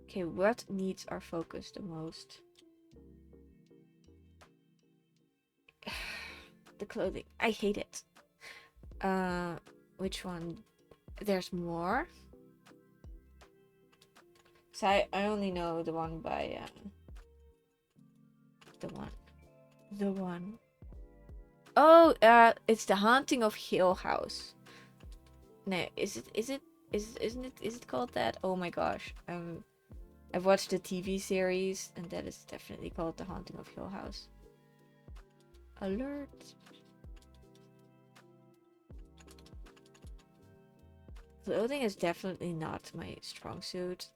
Okay, what needs our focus the most? The clothing. I hate it. Which one? There's more? So I only know the one by, The one. Oh, it's The Haunting of Hill House. No, isn't it called that? Oh my gosh. I've watched the TV series, and that is definitely called The Haunting of Hill House. Alert. Clothing is definitely not my strong suit.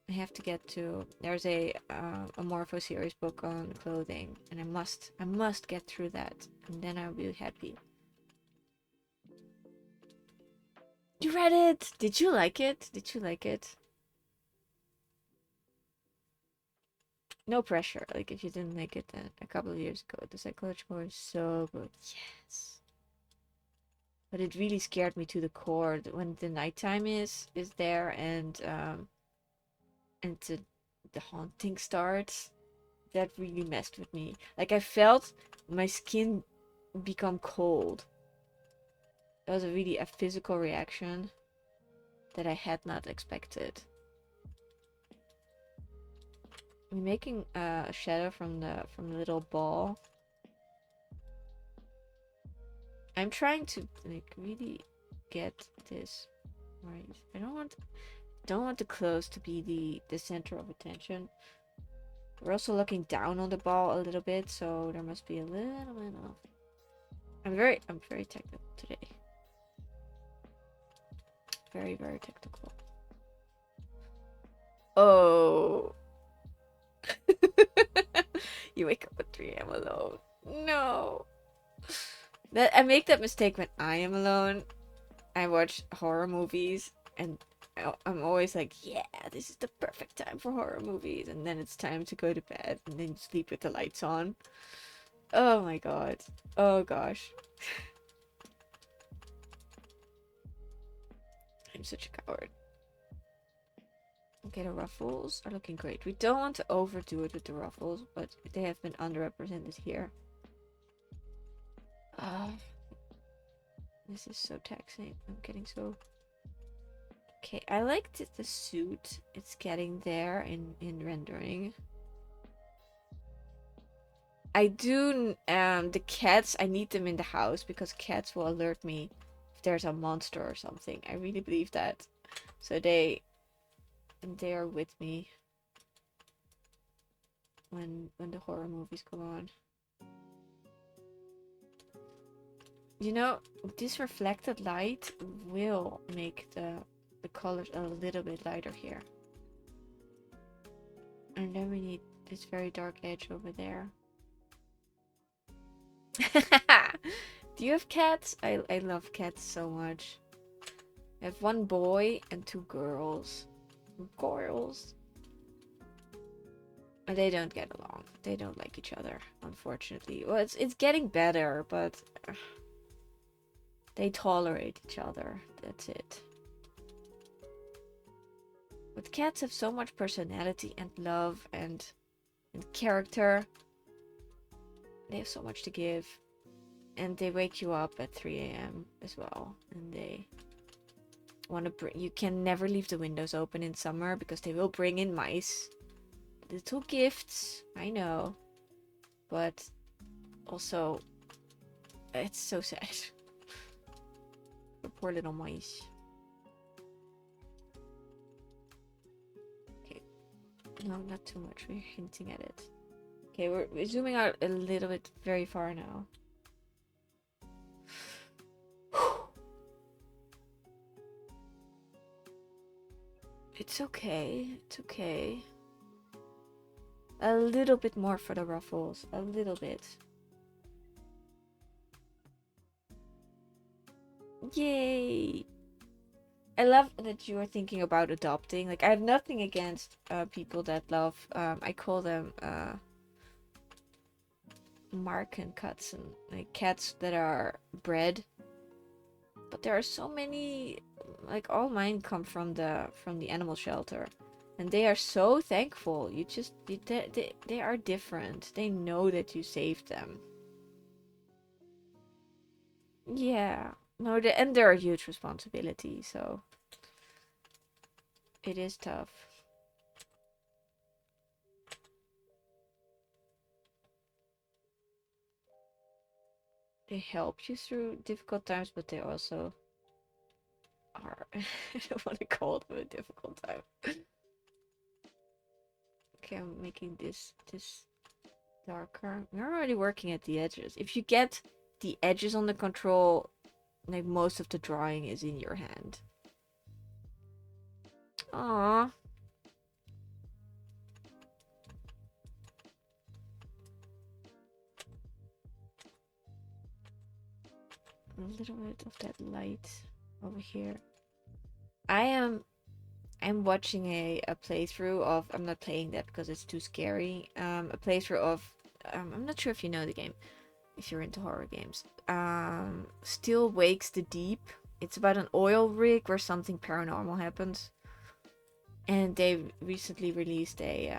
I have to get to. There's a Morpho series book on clothing, and I must get through that, and then I'll be happy. You read it? Did you like it? Did you like it? No pressure. Like if you didn't like it then a couple of years ago, the psychological is so good. Yes. But it really scared me to the core when the nighttime is there and the haunting starts. That really messed with me. Like I felt my skin become cold. That was a physical reaction that I had not expected. I'm making a shadow from the little ball. I'm trying to like really get this right. I don't want the clothes to be the center of attention. We're also looking down on the ball a little bit, so there must be a little bit of. I'm very technical today. Very technical. Oh. You wake up at 3 a.m. alone. No. I make that mistake when I am alone. I watch horror movies and I'm always like, yeah, this is the perfect time for horror movies. And then it's time to go to bed and then you sleep with the lights on. Oh my god. Oh gosh. I'm such a coward. Okay, the ruffles are looking great. We don't want to overdo it with the ruffles, but they have been underrepresented here. This is so taxing. I'm getting so... Okay, I liked the suit. It's getting there in rendering. I do... the cats, I need them in the house because cats will alert me if there's a monster or something. I really believe that. So they are with me when the horror movies go on. You know, this reflected light will make the colors a little bit lighter here. And then we need this very dark edge over there. Do you have cats? I love cats so much. I have one boy and 2 girls. Girls. And they don't get along. They don't like each other, unfortunately. Well, it's getting better, but they tolerate each other. That's it. But cats have so much personality and love and character. They have so much to give. And they wake you up at 3 a.m. as well. And they want to bring... You can never leave the windows open in summer because they will bring in mice. Little gifts, I know. But also, it's so sad. The poor little mice. Okay. No, not too much. We're hinting at it. Okay, we're zooming out a little bit very far now. It's okay. It's okay. A little bit more for the ruffles. A little bit. Yay! I love that you are thinking about adopting. Like, I have nothing against people that love... I call them... Marken Katzen. Like, cats that are bred. But there are so many... Like, all mine come from the animal shelter. And they are so thankful. They are different. They know that you saved them. Yeah. No, and they're a huge responsibility, so... It is tough. They help you through difficult times, but they also are... I don't want to call them a difficult time. Okay, I'm making this darker. We're already working at the edges. If you get the edges under control, like most of the drawing is in your hand. Aww. A little bit of that light over here. I'm watching a playthrough of, I'm not playing that because it's too scary. A playthrough of, I'm not sure if you know the game, if you're into horror games. Still Wakes the Deep. It's about an oil rig where something paranormal happens. And they recently released a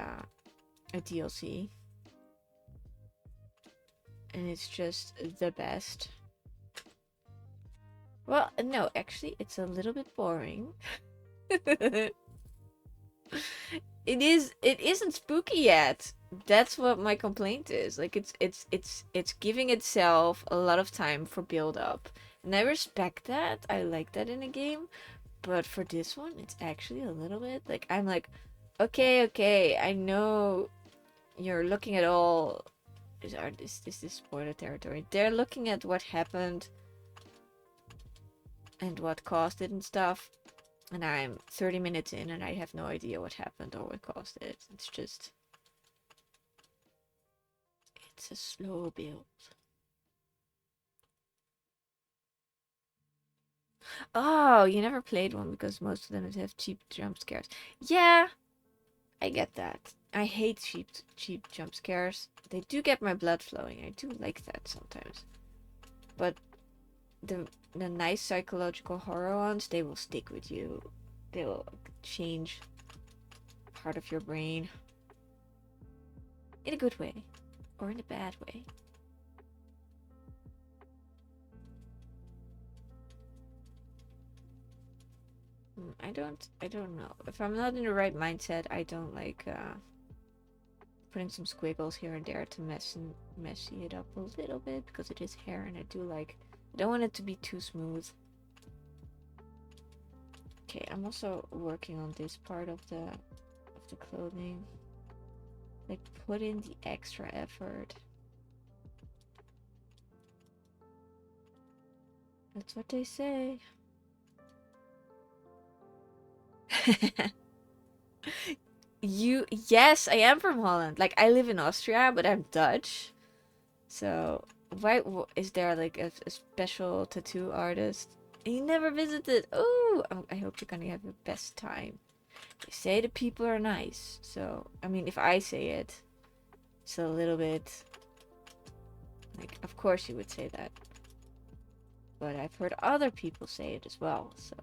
DLC. And it's just the best. Well, no, actually, it's a little bit boring. It isn't spooky yet. That's what my complaint is. Like it's giving itself a lot of time for build up. And I respect that. I like that in a game. But for this one, it's actually a little bit like I'm like, okay, I know you're looking at all is this spoiler territory. They're looking at what happened and what caused it and stuff. And I'm 30 minutes in and I have no idea what happened or what caused it. It's a slow build. Oh, you never played one because most of them have cheap jump scares. Yeah, I get that. I hate cheap jump scares. They do get my blood flowing. I do like that sometimes. But the nice psychological horror ones, they will stick with you. They will change part of your brain. In a good way. Or in a bad way. I don't know. If I'm not in the right mindset, I don't like putting some squiggles here and there to messy it up a little bit because it is hair and I don't want it to be too smooth. Okay, I'm also working on this part of the clothing. Like put in the extra effort. That's what they say. Yes, I am from Holland. Like I live in Austria, but I'm Dutch. So why is there like a special tattoo artist? You never visited. Oh, I hope you're gonna have the best time. They say the people are nice. So I mean, if I say it, it's a little bit like, of course you would say that. But I've heard other people say it as well. So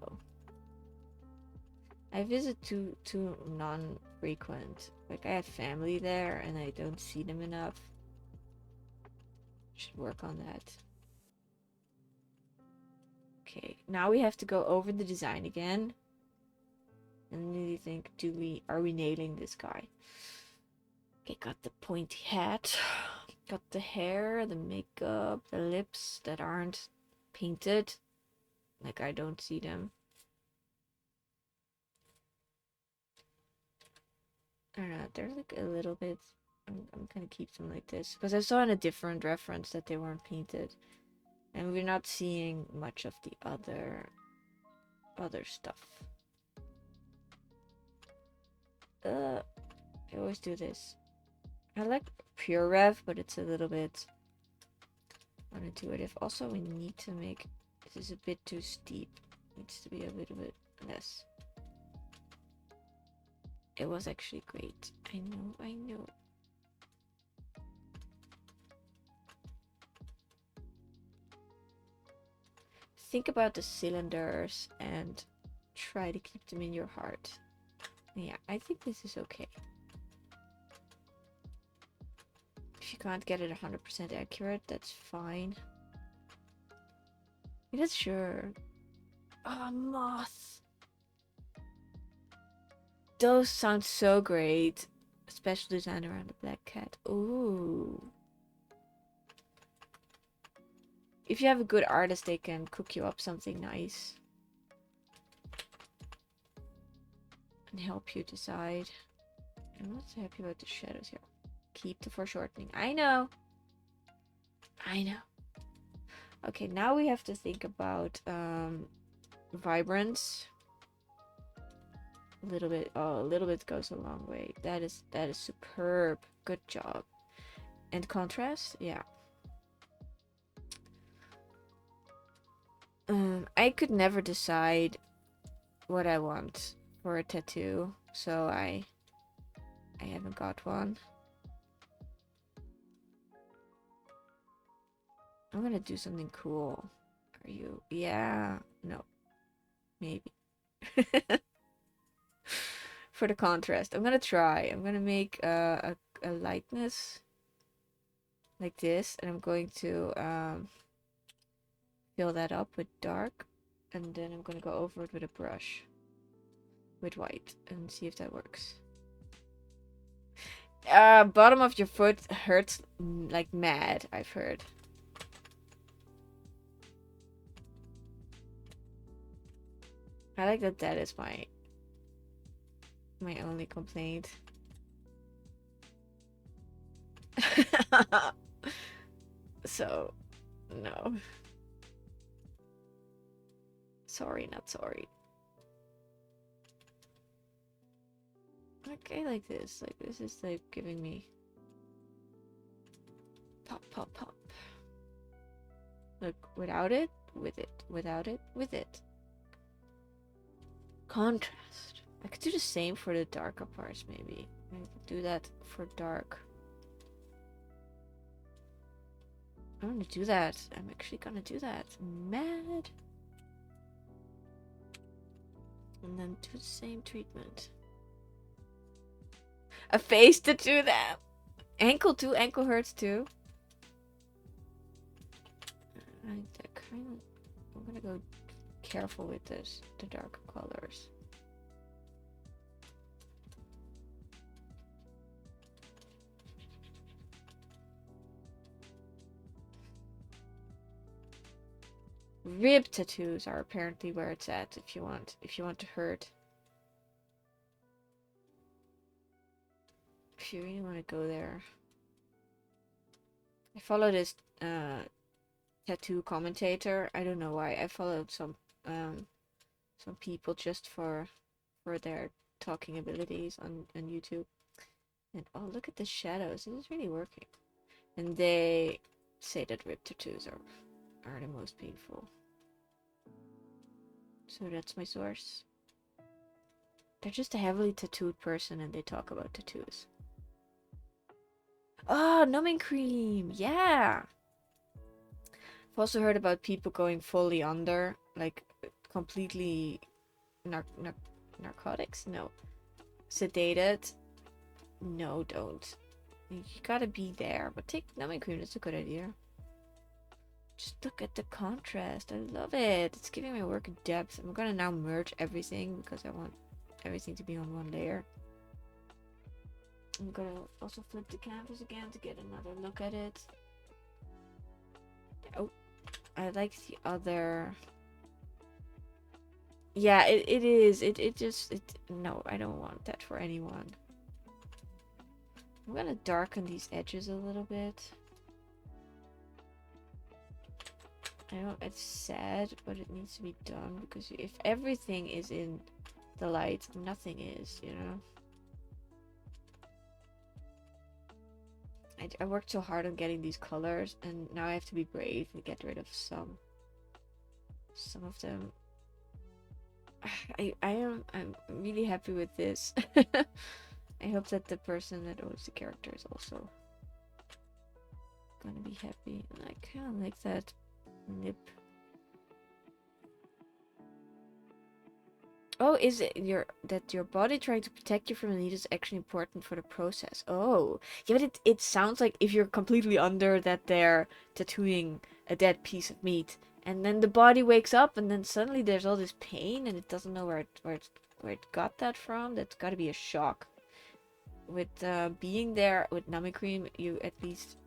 I visit too non-frequent. Like I have family there and I don't see them enough. Should work on that. Okay, now we have to go over the design again. And then you think, are we nailing this guy? Okay, got the pointy hat. Got the hair, the makeup, the lips that aren't painted. Like I don't see them. I don't know, they're like a little bit. I'm gonna keep them like this because I saw in a different reference that they weren't painted, and we're not seeing much of the other stuff. I always do this. I like pure rev, but it's a little bit unintuitive. Also, we need to make this is a bit too steep. It needs to be a little bit less. It was actually great. I know. Think about the cylinders and try to keep them in your heart. Yeah, I think this is okay. If you can't get it 100% accurate, that's fine. That's sure. Oh, moth. Those sound so great. Special design around the black cat. Ooh. If you have a good artist, they can cook you up something nice. And help you decide. I'm not so happy about the shadows here. Keep the foreshortening. I know. Okay, now we have to think about vibrance. A little bit. Oh, a little bit goes a long way. That is superb. Good job. And contrast, yeah. I could never decide what I want for a tattoo, so I haven't got one. I'm gonna do something cool. Are you? Yeah. No. Maybe. For the contrast, I'm gonna try. I'm gonna make a lightness like this, and I'm going to fill that up with dark, and then I'm gonna go over it with a brush with white and see if that works. Bottom of your foot hurts like mad, I've heard. I like that that is my only complaint. So, no. Sorry, not sorry. Okay, like this. Like this is like giving me pop, pop, pop. Look, without it, with it, without it, with it. Contrast. I could do the same for the darker parts, maybe. I could do that for dark. I'm gonna do that. I'm actually gonna do that. Mad. And then do the same treatment. A face to do that. Ankle too. Ankle hurts too. I'm gonna go careful with this. The darker colors. Rib tattoos are apparently where it's at if you want to hurt. If you really want to go there. I follow this tattoo commentator. I don't know why. I followed some people just for their talking abilities on YouTube. And oh, look at the shadows. This is really working. And they say that rib tattoos are the most painful. So that's my source. They're just a heavily tattooed person and they talk about tattoos. Oh, numbing cream. Yeah. I've also heard about people going fully under, like completely narcotics? No. Sedated? No, don't. You gotta be there. But take numbing cream, that's a good idea. Just look at the contrast. I love it. It's giving my work depth. I'm gonna now merge everything because I want everything to be on one layer. I'm gonna also flip the canvas again to get another look at it. Oh, I like the other. Yeah, it is. It just no, I don't want that for anyone. I'm gonna darken these edges a little bit. I know it's sad, but it needs to be done because if everything is in the light, nothing is, you know. I worked so hard on getting these colors, and now I have to be brave and get rid of some of them. I'm really happy with this. I hope that the person that owns the character is also gonna be happy. And I kind of like that nip. Oh, is it your body trying to protect you from the need is actually important for the process? Oh, yeah, but it sounds like if you're completely under that they're tattooing a dead piece of meat, and then the body wakes up, and then suddenly there's all this pain, and it doesn't know where it got that from. That's got to be a shock. With being there with numbing cream, you at least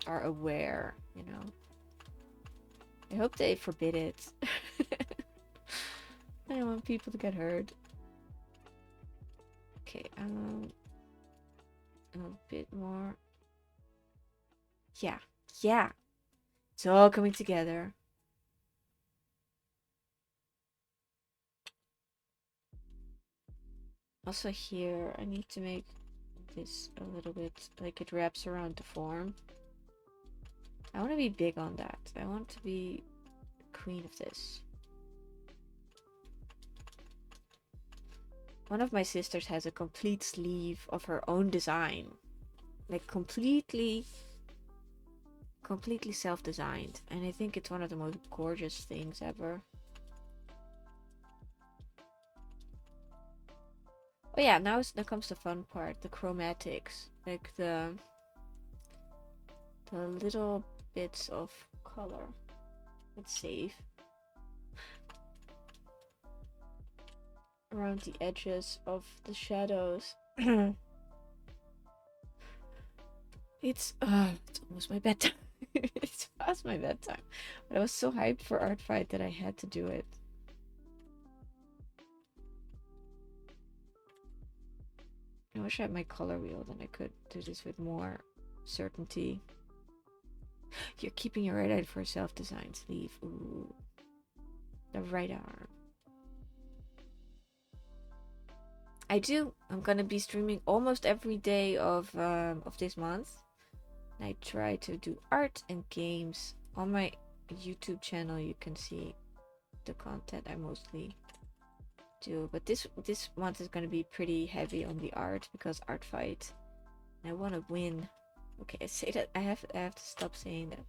are aware, you know. I hope they forbid it. I don't want people to get hurt. Okay, a bit more. Yeah, yeah. It's all coming together. Also here, I need to make this a little bit like it wraps around the form. I want to be big on that. I want to be queen of this. One of my sisters has a complete sleeve of her own design. Like completely self-designed. And I think it's one of the most gorgeous things ever. Oh yeah, now comes the fun part, the chromatics. Like the little bits of color. Let's save. Around the edges of the shadows. It's almost my bedtime. It's past my bedtime. But I was so hyped for ArtFight that I had to do it. I wish I had my color wheel, then I could do this with more certainty. You're keeping your right eye for a self-designed sleeve. Ooh. The right arm. I do. I'm gonna be streaming almost every day of this month. I try to do art and games. On my YouTube channel you can see the content I mostly do. But this month is gonna be pretty heavy on the art because ArtFight. I wanna win. Okay, I say that I have to stop saying that.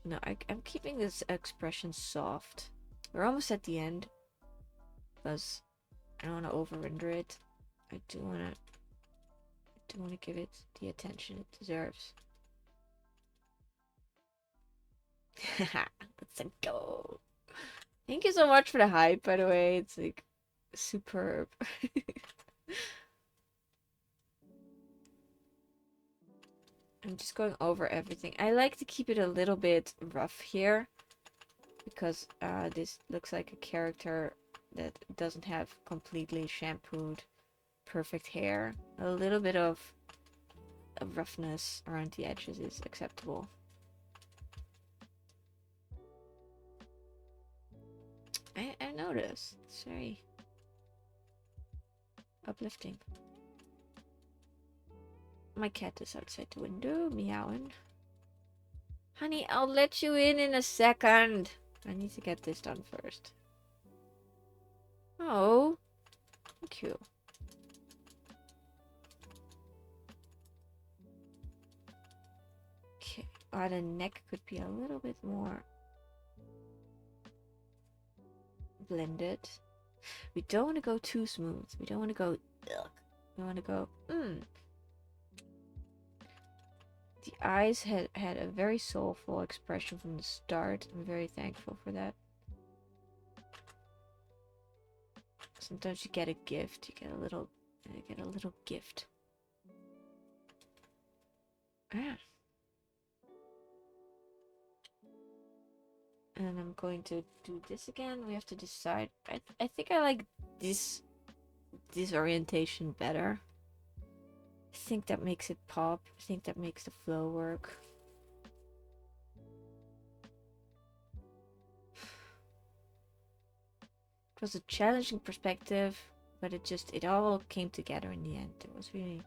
No, I'm keeping this expression soft. We're almost at the end. Because I don't want to over-render it. I do want to give it the attention it deserves. Let's go. Thank you so much for the hype, by the way. It's like superb. I'm just going over everything. I like to keep it a little bit rough here because this looks like a character that doesn't have completely shampooed perfect hair. A little bit of roughness around the edges is acceptable. I noticed. It's very uplifting. My cat is outside the window, meowing. Honey, I'll let you in a second. I need to get this done first. Oh, thank you. Okay, the neck could be a little bit more blended. We don't want to go too smooth. We don't want to go ugh. We want to go The eyes had a very soulful expression from the start. I'm very thankful for that. Sometimes you get a gift. You get a little gift. Ah. And I'm going to do this again. We have to decide. I think I like this orientation better. I think that makes it pop. I think that makes the flow work. It was a challenging perspective, but it all came together in the end. It was really...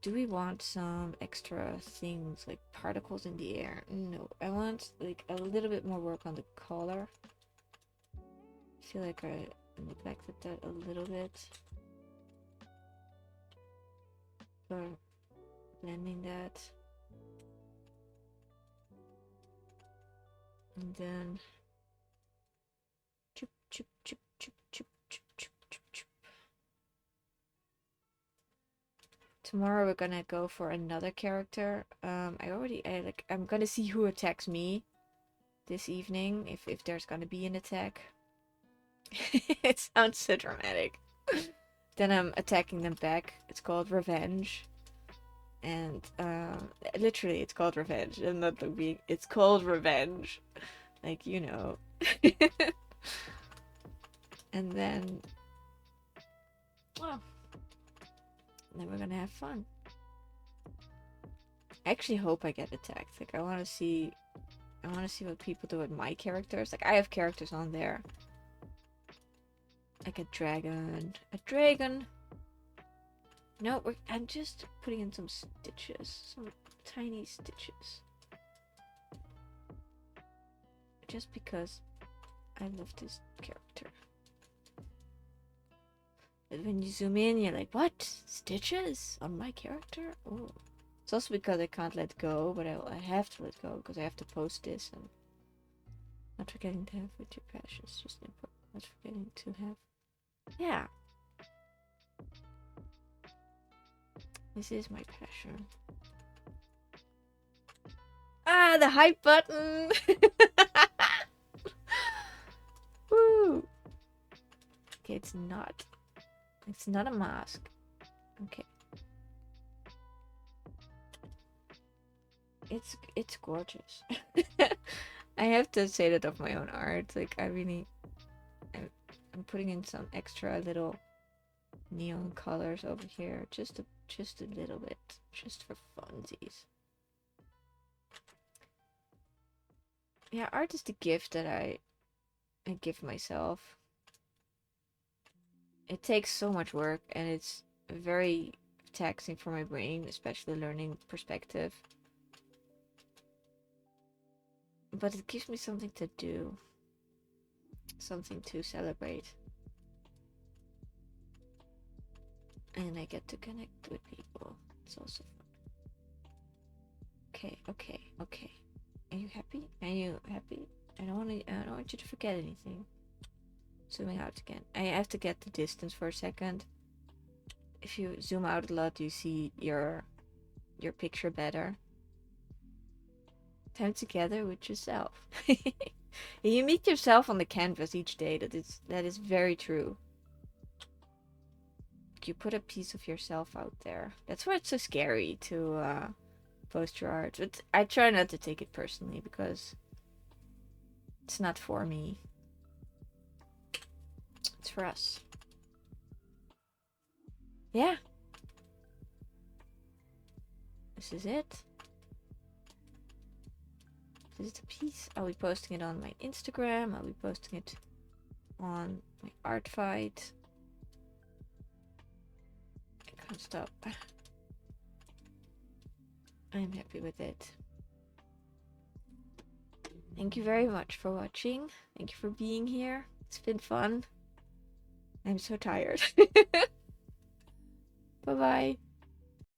Do we want some extra things like particles in the air? No, I want like a little bit more work on the color. I feel like I neglected that a little bit. For blending that. And then chup chup chup chup chup chup chup chup chup. Tomorrow we're gonna go for another character. I'm gonna see who attacks me this evening, if there's gonna be an attack. It sounds so dramatic. Then I'm attacking them back. It's called revenge. And literally it's called revenge. And not the being, it's called revenge. Like, you know. And then then we're gonna have fun. I actually hope I get attacked. Like I wanna see what people do with my characters. Like I have characters on there Like a dragon. A dragon! No, I'm just putting in some stitches. Some tiny stitches. Just because I love this character. But when you zoom in, you're like, what? Stitches on my character? Oh. It's also because I can't let go, but I have to let go because I have to post this. And not forgetting to have with your passions. Just important. Not forgetting to have. Yeah. This is my passion. Ah, the hype button! Woo! Okay, it's not. It's not a mask. Okay. It's gorgeous. I have to say that of my own art. Like I'm putting in some extra little neon colors over here, just a little bit, just for funsies. Yeah, art is the gift that I give myself. It takes so much work and it's very taxing for my brain, especially learning perspective. But it gives me something to do, something to celebrate. And I get to connect with people. It's also fun. Okay. Are you happy? Are you happy? I don't want you to forget anything. Zooming out again. I have to get the distance for a second. If you zoom out a lot, you see your picture better. Time together with yourself. You meet yourself on the canvas each day. That is very true. You put a piece of yourself out there. That's why it's so scary to post your art. But I try not to take it personally because it's not for me. It's for us. Yeah. This is it. This is the piece. I'll be posting it on my Instagram. I'll be posting it on my ArtFight. I can't stop. I'm happy with it. Thank you very much for watching. Thank you for being here. It's been fun. I'm so tired. Bye-bye.